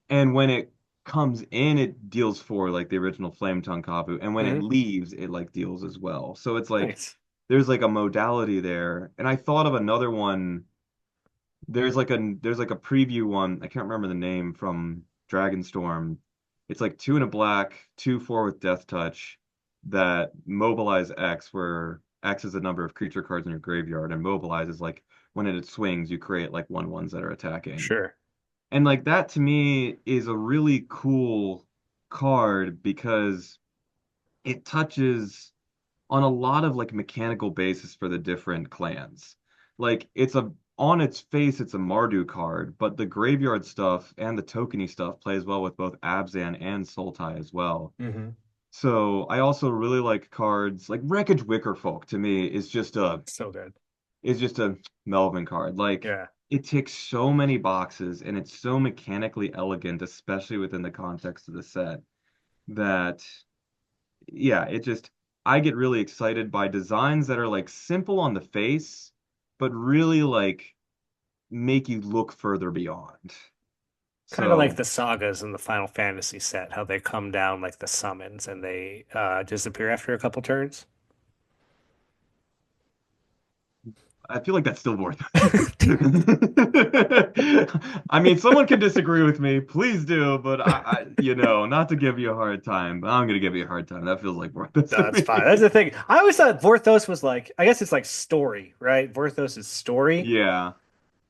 and when it comes in it deals for like the original Flame Tongue Kavu, and when it Hmm. leaves it like deals as well. So it's like Nice. there's like a modality there. And I thought of another one. There's like a preview one. I can't remember the name from Dragonstorm. It's like two and a black, 2/4 with Death Touch that mobilize X, where X is the number of creature cards in your graveyard, and mobilize is like when it swings, you create like 1/1s that are attacking. Sure. And like that to me is a really cool card because it touches on a lot of like mechanical basis for the different clans. Like it's a on its face, it's a Mardu card, but the graveyard stuff and the tokeny stuff plays well with both Abzan and Sultai as well. Hmm. So I also really like cards like Wreckage Wickerfolk to me So good. is just a Melvin card. Like Yeah. it ticks so many boxes and it's so mechanically elegant, especially within the context of the set, that yeah, it just I get really excited by designs that are like simple on the face, but really like make you look further beyond. Kind of like So the sagas in the Final Fantasy set, how they come down like the summons and they disappear after a couple turns. I feel like that's still worth it. I mean, someone can disagree with me, please do, but not to give you a hard time, but I'm gonna give you a hard time. That feels like worth it No, to that's fine. That's me. the thing. I always thought Vorthos was like, I guess it's like story, right? Vorthos is story. Yeah.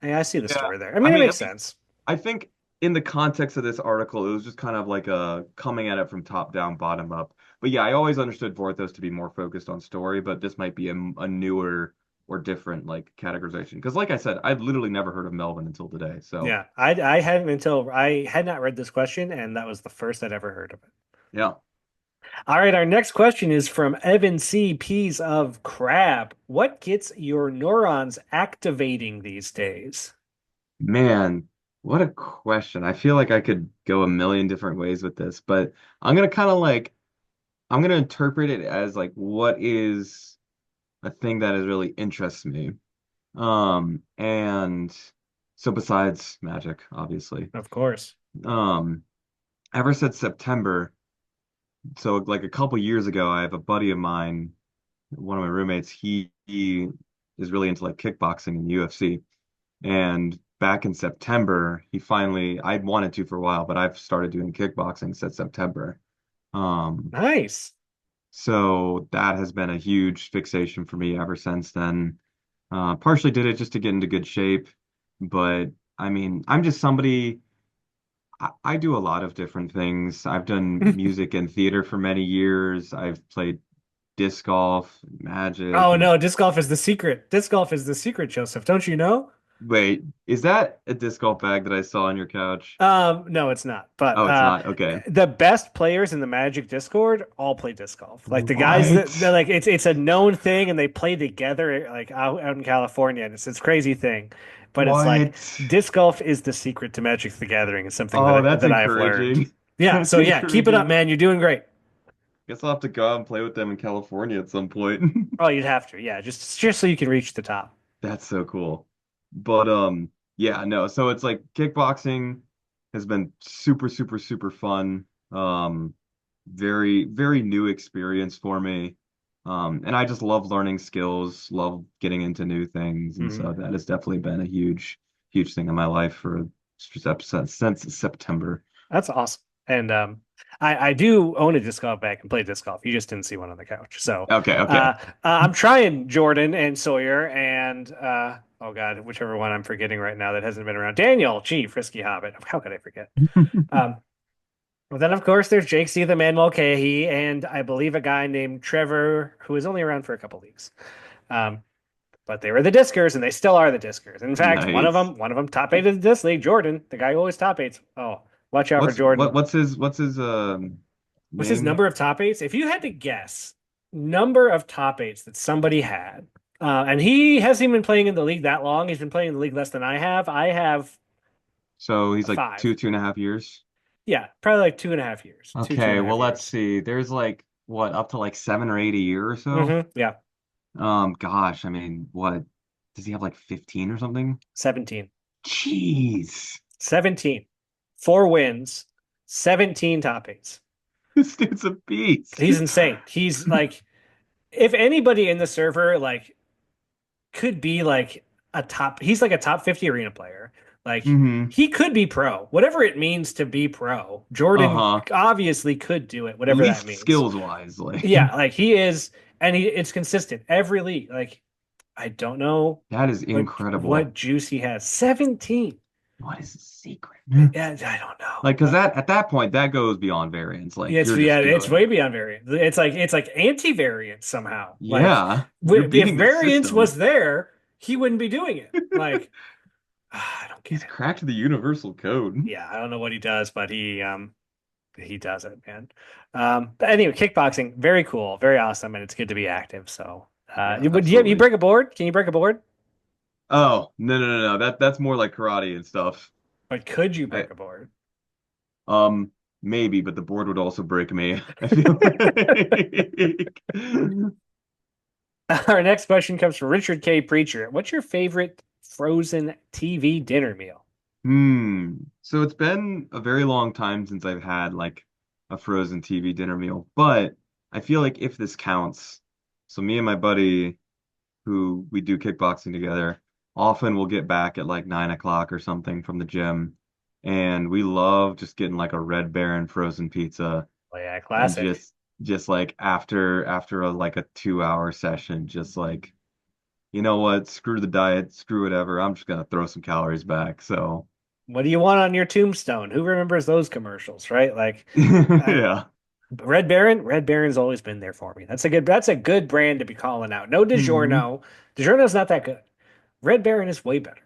Yeah, I see the Yeah. story there. I I mean, it mean, makes at least sense. I think in the context of this article, it was just kind of like a coming at it from top down, bottom up. But yeah, I always understood Vorthos to be more focused on story, but this might be a newer or different like categorization. Because like I said, I'd literally never heard of Melvin until today. So Yeah, I hadn't until I had not read this question, and that was the first I'd ever heard of it. yeah, All right, our next question is from Evan C. Peas of Crab. What gets your neurons activating these days? man, what a question. I feel like I could go a million different ways with this, but I'm gonna kind of like I'm gonna interpret it as like what is a thing that is really interests me. And so besides magic, obviously, Of course. um, ever since September, so like a couple years ago, I have a buddy of mine, one of my roommates, he is really into like kickboxing and UFC. And back in September, I'd wanted to for a while, but I've started doing kickboxing since September. Um, Nice. so that has been a huge fixation for me ever since then. Partially did it just to get into good shape, but I mean, I'm just somebody, I do a lot of different things. I've done music and theater for many years. I've played disc golf, magic, Oh and no, disc golf is the secret. Disc golf is the secret, Joseph. Don't you know? wait, is that a disc golf bag that I saw on your couch? No, it's not. But Oh, it's not. Okay. the best players in the Magic Discord all play disc golf. Like the guys What? that they're like it's a known thing and they play together like out in California and it's crazy thing. But it's like What? disc golf is the secret to Magic the Gathering. It's something Oh, that's that I have learned. encouraging. Yeah, That's so yeah, keep it up, encouraging. man. You're doing great. Guess I'll have to go out and play with them in California at some point. Oh, you'd have to. Yeah, just so you can reach the top. That's so cool. But Yeah, no. So it's like kickboxing has been super, super, super fun. Very, very new experience for me. And I just love learning skills, love getting into new things, and Mhm. so that has definitely been a huge, huge thing in my life for since September. That's awesome. And I do own a disc golf bag and play disc golf. You just didn't see one on the couch. So Okay, okay. I'm trying Jordan and Sawyer and oh God, whichever one I'm forgetting right now that hasn't been around. Daniel, gee, Frisky Hobbit. How could I forget? Um, but then of course there's Jake C. the Man Mulcahy and I believe a guy named Trevor who is only around for a couple leagues. Um, but they were the Discers and they still are the Discers. In fact, Nice. one of them top eighted this league, Jordan, the guy who always top eights. Oh, watch out for Jordan. What's his What's his name? number of top eights? If you had to guess number of top eights that somebody had, and he hasn't even been playing in the league that long. He's been playing in the league less than I have. I have So he's a like five. 2.5 years. Yeah, probably like 2.5 years. Two and Okay, a well half let's years. see. There's like what up to like 7 or 8 a year or so. Yeah, Gosh, I mean, what does he have like 15 or something? 17. Jeez. 17. 4 wins, 17 top eights. This dude's a beast. He's insane. He's like, if anybody in the server like could be like he's like a top 50 arena player. Like Mm-hmm. he could be pro, whatever it means to be pro. Jordan Uh-huh. obviously could do it, At whatever that least means. skills wise, like Yeah, like he is, and it's consistent every league. Like I don't know that is incredible. what juice he has. 17. What is the secret? Yeah, I don't know. Like, because that at that point that goes beyond variance. Like you're Yeah, just it's way good. beyond variant. It's like anti-variant somehow. Like Yeah, you're if beating the variance was system. there, he wouldn't be doing it. Like I don't get He's it. cracked the universal code. Yeah, I don't know what he does, but he does it, man. But anyway, kickboxing, very cool, very awesome, and it's good to be active. So, Yeah, you absolutely. break a board? Can you break a board? Oh, no, no, no, no. That's more like karate and stuff. But could you I break a board? maybe, but the board would also break me. I feel like. Our next question comes from Richard K. Preacher. What's your favorite frozen TV dinner meal? So it's been a very long time since I've had like a frozen TV dinner meal, but I feel like if this counts, so me and my buddy who we do kickboxing together, often we'll get back at like 9 o'clock or something from the gym, and we love just getting like a Red Baron frozen pizza Oh yeah, and classic. just like after a like a 2 hour session, just like you know what, screw the diet, screw whatever, I'm just gonna throw some calories back. So What do you want on your tombstone? Who remembers those commercials, right? Like, I, yeah. Red Baron, Red Baron's always been there for me. That's a good brand to be calling out. No Mhm. DiGiorno. DiGiorno's not that good. Red Baron is way better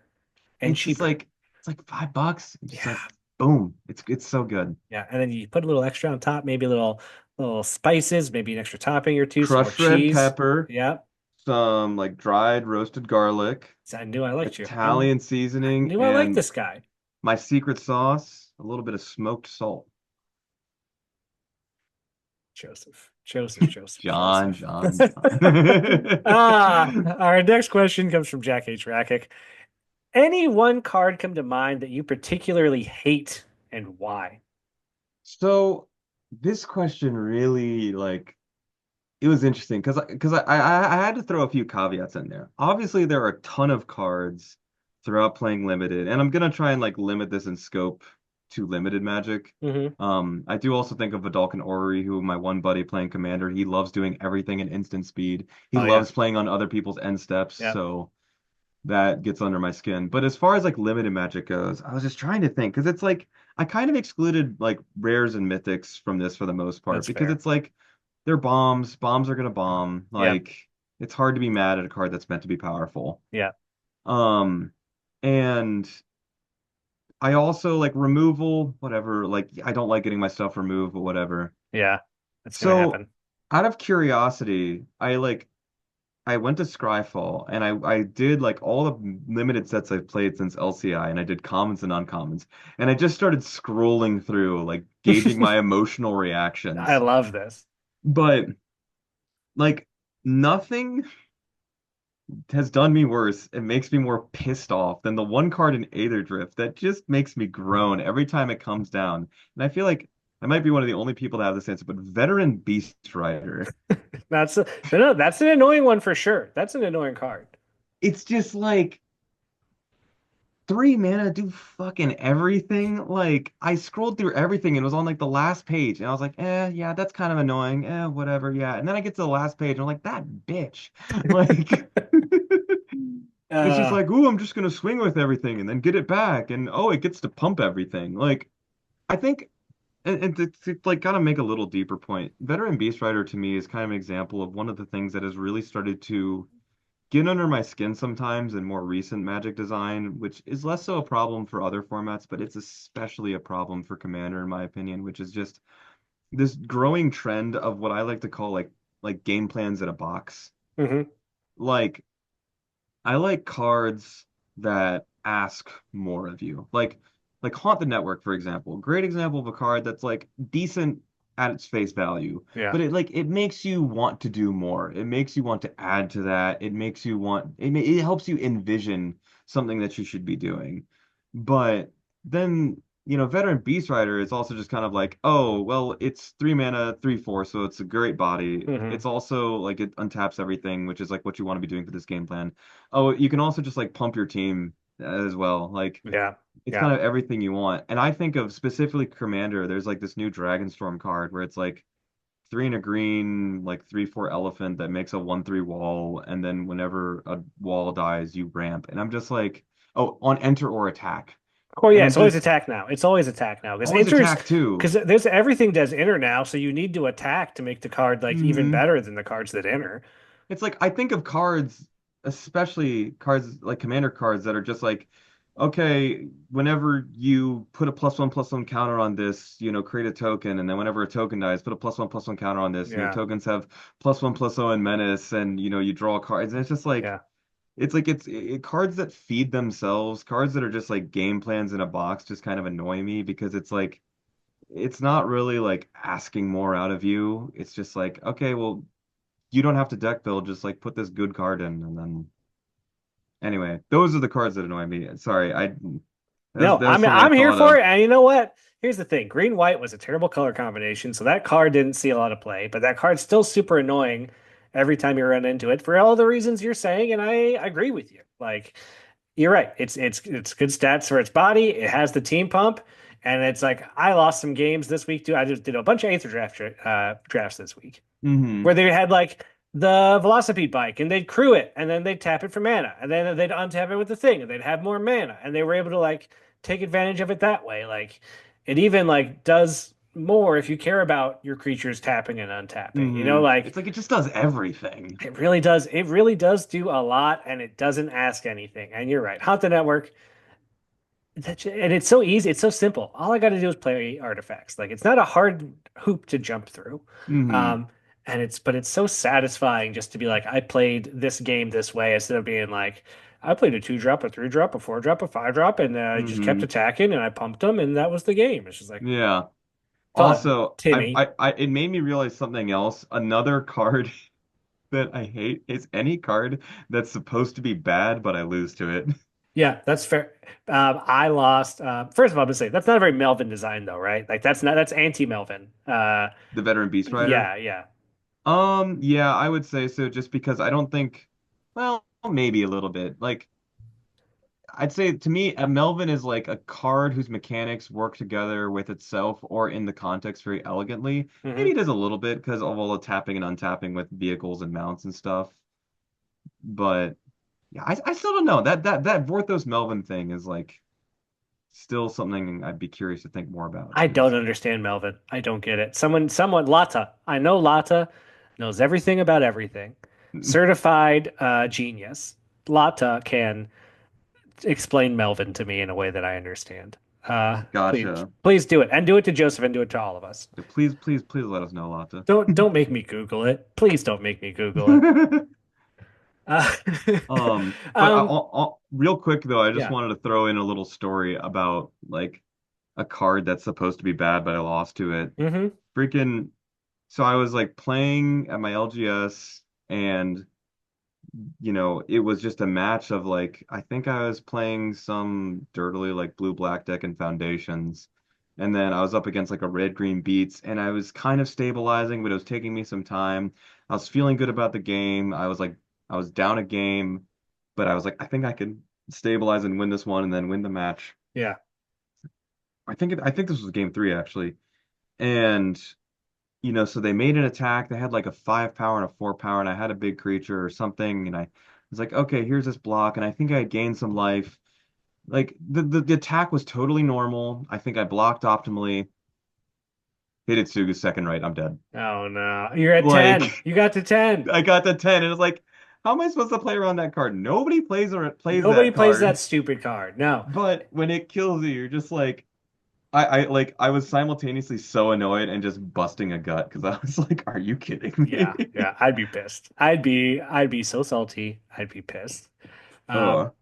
and It's just cheaper. like it's like $5. And just like Yeah. boom. It's so good. Yeah. And then you put a little extra on top, maybe a little spices, maybe an extra topping or two, some more Crushed red cheese. pepper, Yeah. some like dried roasted garlic, So I knew I liked you. Italian I seasoning, knew I liked and this guy. my secret sauce, a little bit of smoked salt. John, Joseph. John, John. Our next question comes from Jack H. Rackick. Any one card come to mind that you particularly hate and why? So this question really like it was interesting because I had to throw a few caveats in there. Obviously, there are a ton of cards throughout playing limited, and I'm gonna try and like limit this in scope to limited Magic. Hmm. I do also think of Vidalcan Orrery, who my one buddy playing Commander. He loves doing everything in instant speed. He Oh yeah. loves playing on other people's end steps, Yeah. so that gets under my skin. But as far as like limited Magic goes, I was just trying to think because it's like I kind of excluded like rares and mythics from this for the most part That's because fair. it's like they're bombs. Bombs are gonna bomb. Yeah. Like it's hard to be mad at a card that's meant to be powerful. Yeah. Um, and I also like removal, whatever. Like I don't like getting my stuff removed, but whatever. Yeah. That's gonna So happen. out of curiosity, I went to Scryfall and I did like all the limited sets I've played since LCI and I did commons and uncommons. And I just started scrolling through, like gauging my emotional I reactions. love this. But like nothing has done me worse. It makes me more pissed off than the one card in Aether Drift that just makes me groan every time it comes down. And I feel like I might be one of the only people to have this answer, but Veteran Beast Rider. No, that's an annoying one for sure. That's an annoying card. It's just like 3 mana do fucking everything. Like I scrolled through everything and it was on like the last page, and I was like, yeah, that's kind of annoying. Whatever, yeah. And then I get to the last page, and I'm like, that bitch. Like it's just Uh, like, ooh, I'm just gonna swing with everything and then get it back, and oh, it gets to pump everything. Like I think, and to like kind of make a little deeper point, Veteran Beast Rider to me is kind of an example of one of the things that has really started to get under my skin sometimes in more recent Magic design, which is less so a problem for other formats, but it's especially a problem for Commander, in my opinion, which is just this growing trend of what I like to call like game plans in a box. mhm. Like I like cards that ask more of you. Like Haunt the Network, for example. Great example of a card that's like decent at its face value, Yeah. but it makes you want to do more. It makes you want to add to that. It makes you want it helps you envision something that you should be doing. But then, Veteran Beast Rider is also just kind of like, oh, well, it's 3 mana, 3/4, so it's a great body. Mhm. It's also like it untaps everything, which is like what you want to be doing for this game plan. Oh, you can also just like pump your team as well. Like Yeah. it's Yeah. kind of everything you want. And I think of specifically Commander, there's like this new Dragonstorm card where it's like 3 and a green, like 3/4 elephant that makes a 1/3 wall, and then whenever a wall dies, you ramp. And I'm just like, oh, on enter or attack. Oh And yeah, I'm it's always just attack now. It's always attack now because always enters attack too. because there's everything does enter now, so you need to attack to make the card like even hmm better than the cards that enter. It's like I think of cards, especially cards like commander cards that are just like, okay, whenever you put a +1/+1 counter on this, create a token, and then whenever a token dies, put a +1/+1 counter on this, and your Yeah. tokens have +1/+0 and menace, and you draw cards, and it's just like Yeah. cards that feed themselves, cards that are just like game plans in a box, just kind of annoy me because it's like it's not really like asking more out of you. It's just like, okay, well, you don't have to deck build, just like put this good card in, and then anyway, those are the cards that annoy me. Sorry, No, that was I'm something I I'm here thought for of. it. And you know what? Here's the thing. Green white was a terrible color combination, so that card didn't see a lot of play, but that card's still super annoying every time you run into it for all the reasons you're saying, and I agree with you. Like you're right. It's good stats for its body. It has the team pump, and it's like I lost some games this week too. I just did a bunch of Aether drafts this week hmm where they had like the Velocipede bike and they'd crew it and then they'd tap it for mana and then they'd untap it with the thing and they'd have more mana and they were able to like take advantage of it that way. Like it even like does more if you care about your creatures tapping and untapping. It's Like like it just does everything. it really does do a lot and it doesn't ask anything. And you're right. Haunt the Network. And it's so easy. It's so simple. All I got to do is play artifacts. Like it's not a hard hoop to jump through. hmm Um, but it's so satisfying just to be like, I played this game this way instead of being like, I played a 2-drop, a 3-drop, a 4-drop, a 5-drop, and I just kept hmm attacking and I pumped them, and that was the game. It's just like Yeah. fun, Also, Timmy. it made me realize something else. Another card that I hate is any card that's supposed to be bad, but I lose to it. Yeah, that's fair. I lost. First of all, I'm gonna say that's not a very Melvin design, though, right? Like that's anti-Melvin. The Veteran Beast Rider. Yeah, yeah. Yeah, I would say so, just because I don't think, well, maybe a little bit. Like, I'd say to me, a Melvin is like a card whose mechanics work together with itself or in the context very elegantly. hmm Maybe it does a little bit because of all the tapping and untapping with vehicles and mounts and stuff. But yeah, I still don't know. That Vorthos Melvin thing is like still something I'd be curious to think more about I don't because understand Melvin. I don't get it. Someone, Lata. I know Lata knows everything about everything. Certified genius. Lata can explain Melvin to me in a way that I understand. gotcha. Please do it, and do it to Joseph, and do it to all of us. Yeah, please, please, please let us know, Lotta. Don't make me Google it. Please don't make me Google it. Uh, But um, real quick though, I just yeah. wanted to throw in a little story about like a card that's supposed to be bad, but I lost to it. hmm Freaking, so I was like playing at my LGS, and it was just a match of like I think I was playing some dirtily like blue black deck and foundations. And then I was up against like a red green beats and I was kind of stabilizing, but it was taking me some time. I was feeling good about the game. I was down a game, but I was like, I think I could stabilize and win this one and then win the match. Yeah. I think this was game three actually. And so they made an attack. They had like a 5 power and a 4 power, and I had a big creature or something, and I was like, okay, here's this block, and I think I gained some life. Like the attack was totally normal. I think I blocked optimally. Hit Itsuga's second right. I'm dead. Oh no. You're at Like 10. You got to 10. I got the 10, and it's like, how am I supposed to play around that card? Nobody plays Nobody that plays that card. stupid card. No. But when it kills you, you're just like, I was simultaneously so annoyed and just busting a gut because I was like, "Are you kidding me?" Yeah, yeah. I'd be pissed. I'd be so salty. I'd be pissed. Um, Oh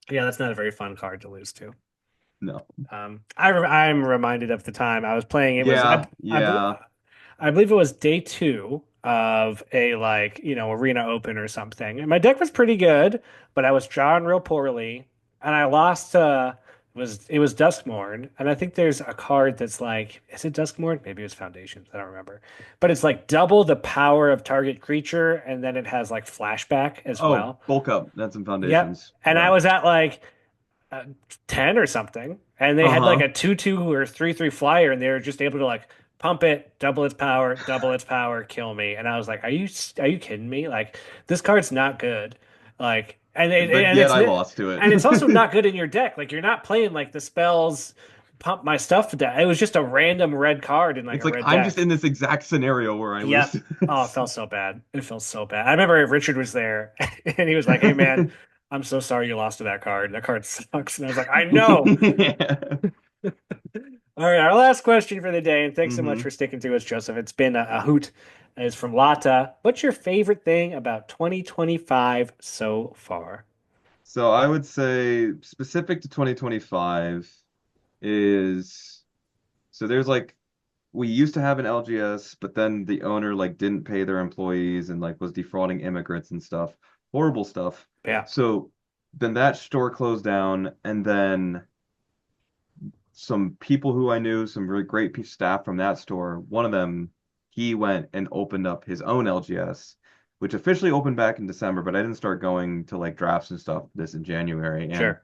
yeah, that's not a very fun card to lose to. no. I'm reminded of the time I was playing. It was Yeah, I, yeah. I believe it was day two of a like arena open or something, and my deck was pretty good, but I was drawing real poorly, and I lost. It was Duskmorn, and I think there's a card that's like, is it Duskmorn? Maybe it was Foundations. I don't remember, but it's like double the power of target creature, and then it has like flashback as Oh, well. bulk up. That's some Yep, foundations. and I Yeah. was at like 10 or something, and they had like Uh-huh. a 2/2 or 3/3 flyer, and they were just able to like pump it, double its power, kill me. And I was like, are you kidding me? Like this card's not good. Like But yet I lost to and it's also it. not good in your deck. Like you're not playing like the spells pump my stuff deck. It was just a random red card in like It's a like red I'm just deck. in this exact scenario where I lose Yep. to Oh, it this. felt so bad. It felt so bad. I remember Richard was there and he was like, "Hey man, I'm so sorry you lost to that card. That card sucks." And I was like, "I know." Yeah. All right, our last question for the day, and thanks so much hmm for sticking to us, Joseph. It's been a hoot. Is from Lata. What's your favorite thing about 2025 so far? So I would say specific to 2025 is so there's like we used to have an LGS, but then the owner like didn't pay their employees and like was defrauding immigrants and stuff. Horrible stuff. Yeah. So then that store closed down, and then some people who I knew, some really great staff from that store, one of them, he went and opened up his own LGS, which officially opened back in December, but I didn't start going to like drafts and stuff this in January. And Sure.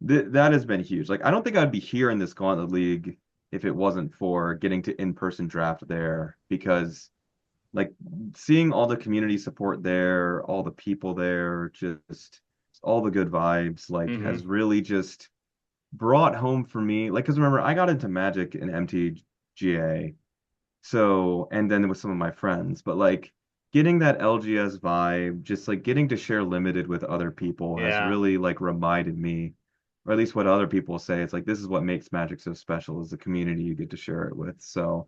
that has been huge. Like I don't think I'd be here in this Gauntlet League if it wasn't for getting to in-person draft there because like seeing all the community support there, all the people there, just all the good vibes, like Hmm. has really just brought home for me. Like, because remember, I got into Magic in MTGA, so and then with some of my friends, but like getting that LGS vibe, just like getting to share limited with other people has Yeah. really like reminded me, or at least what other people say, it's like this is what makes Magic so special is the community you get to share it with. So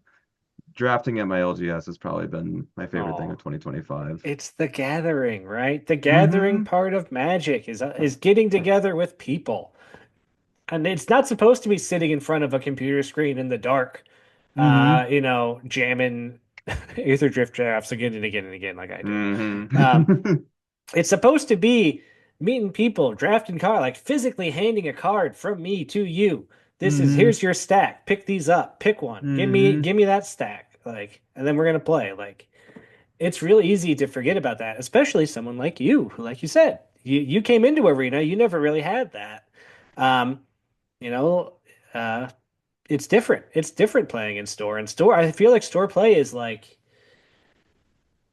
drafting at my LGS has probably been my favorite thing Oh, of 2025. it's the gathering, right? The gathering Mm-hmm. part of Magic is getting together with people. And it's not supposed to be sitting in front of a computer screen in the dark, Mm-hmm. jamming Aether Drift drafts again and again and again, like I do. Um, Mm-hmm. it's supposed to be meeting people, drafting card, like physically handing a card from me to you. Mm-hmm. Here's your stack. Pick these up. Pick one. Mm-hmm. Give me that stack. Like, and then we're gonna play. Like, it's really easy to forget about that, especially someone like you, who, like you said, you came into Arena, you never really had that. Um, you know, uh, it's different. It's different playing in store. In store, I feel like store play is like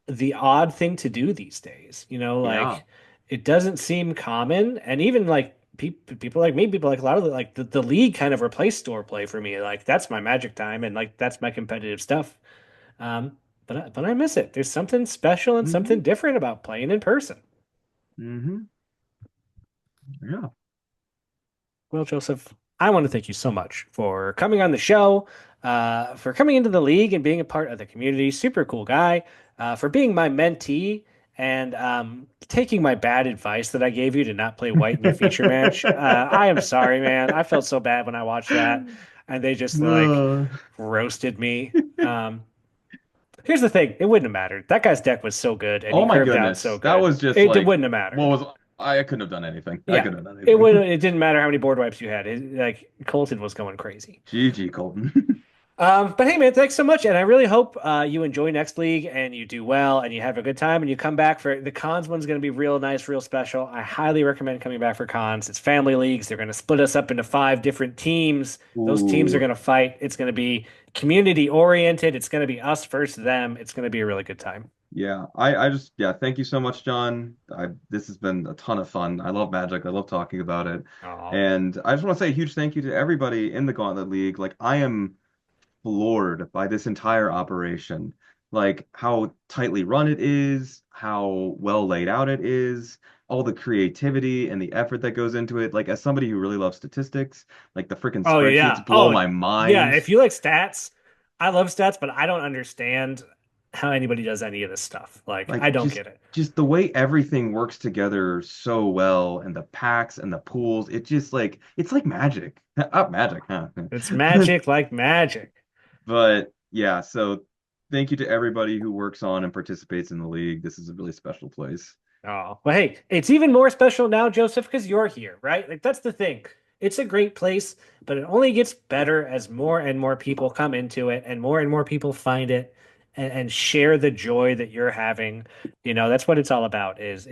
the odd thing to do these days. Yeah. Like it doesn't seem common, and even like people like me, people like a lot of like the league kind of replaced store play for me. Like that's my magic time, and like that's my competitive stuff. Um, but I miss it. There's something special and Mm-hmm. something different about playing in person. Mm-hmm. Yeah. Well, Joseph, I want to thank you so much for coming on the show, for coming into the league and being a part of the community. Super cool guy, for being my mentee and taking my bad advice that I gave you to not play white in your feature match. I am sorry, man. I felt so bad when I watched that, and they just like Uh, roasted me. Here's the thing: it wouldn't have mattered. That guy's deck was so good, and Oh he my curved out goodness. so good. That was just it like wouldn't have mattered. I couldn't have done anything. I Yeah, couldn't have done it anything. would. It didn't matter how many board wipes you had. Like Colton was going crazy. GG, Colton. But hey, man, thanks so much, and I really hope you enjoy next league and you do well and you have a good time and you come back for the cons one's going to be real nice, real special. I highly recommend coming back for cons. It's family leagues. They're going to split us up into 5 different teams. Those teams are going to fight. It's going to be community oriented. It's going to be us versus them. It's going to be a really good time. Yeah, thank you so much, John. This has been a ton of fun. I love Magic. I love talking about it. Aw. And I just want to say a huge thank you to everybody in the Gauntlet League. Like, I am floored by this entire operation. Like, how tightly run it is, how well laid out it is, all the creativity and the effort that goes into it. Like, as somebody who really loves statistics, like the freaking Oh, yeah. spreadsheets blow Oh, my mind. Yeah, if you like stats, I love stats, but I don't understand how anybody does any of this stuff. Like I don't get it. Just the way everything works together so well, and the packs and the pools, it's like magic. Magic, huh? It's magic like magic. But yeah, so thank you to everybody who works on and participates in the league. This is a really special place. Oh, well, hey, it's even more special now, Joseph, because you're here, right? Like that's the thing. It's a great place, but it only gets better as more and more people come into it and more people find it and share the joy that you're having. You know, that's what it's all about is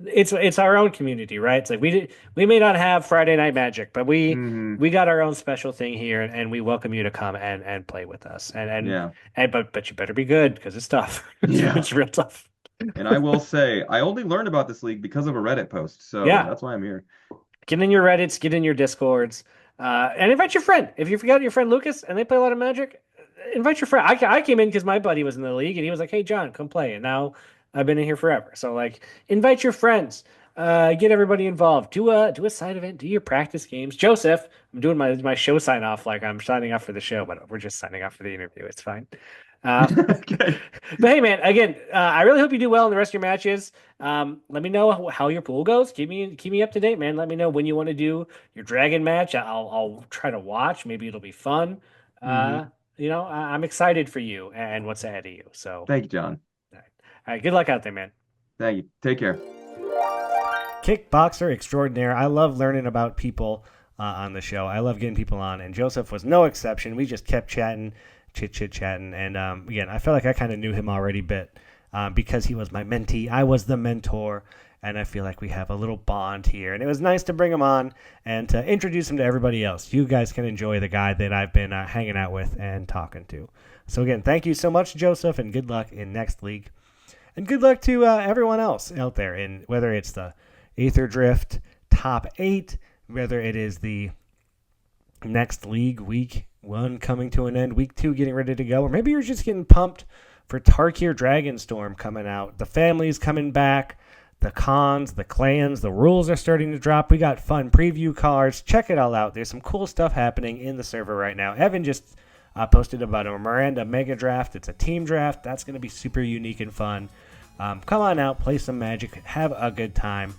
it's our own community, right? It's like we may not have Friday Night Magic, but we got our own special thing here, and we welcome you to come and play with us. But you better be good because it's tough. Yeah. It's real tough. And I will say, I only learned about this league because of a Reddit post, so Yeah. that's why I'm here. Get in your Reddits, get in your Discords, and invite your friend. If you forgot your friend Lucas and they play a lot of Magic, invite your friend. I came in because my buddy was in the league and he was like, "Hey John, come play." And now I've been in here forever. So like, invite your friends, get everybody involved. Do a side event. Do your practice games. Joseph, I'm doing my show sign off like I'm signing off for the show, but we're just signing off for the interview. It's fine. Okay. But hey, man, again, I really hope you do well in the rest of your matches. Let me know how your pool goes. Keep me up to date, man. Let me know when you want to do your dragon match. I'll try to watch. Maybe it'll be fun. You know, I'm excited for you and what's ahead of you. So Thank you, John. all right, good luck out there, man. Thank you. Take care. Kickboxer extraordinaire. I love learning about people on the show. I love getting people on, and Joseph was no exception. We just kept chatting, chit-chatting, and again, I felt like I kind of knew him already a bit because he was my mentee. I was the mentor, and I feel like we have a little bond here, and it was nice to bring him on and to introduce him to everybody else. You guys can enjoy the guy that I've been hanging out with and talking to. So again, thank you so much, Joseph, and good luck in next league. And good luck to everyone else out there, in whether it's the Aether Drift top 8, whether it is the next league, week 1 coming to an end, week 2 getting ready to go, or maybe you're just getting pumped for Tarkir Dragonstorm coming out. The family's coming back, the cons, the clans, the rules are starting to drop. We got fun preview cards. Check it all out. There's some cool stuff happening in the server right now. Evan just posted about a Miranda Mega Draft. It's a team draft. That's going to be super unique and fun. Come on out, play some Magic, have a good time.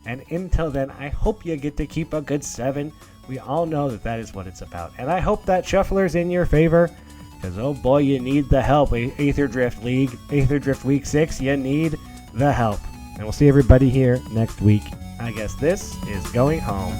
And until then, I hope you get to keep a good 7. We all know that is what it's about. And I hope that Shuffler's in your favor, because oh boy, you need the help. Aether Drift League, Aether Drift Week 6, you need the help. And we'll see everybody here next week. I guess this is going home.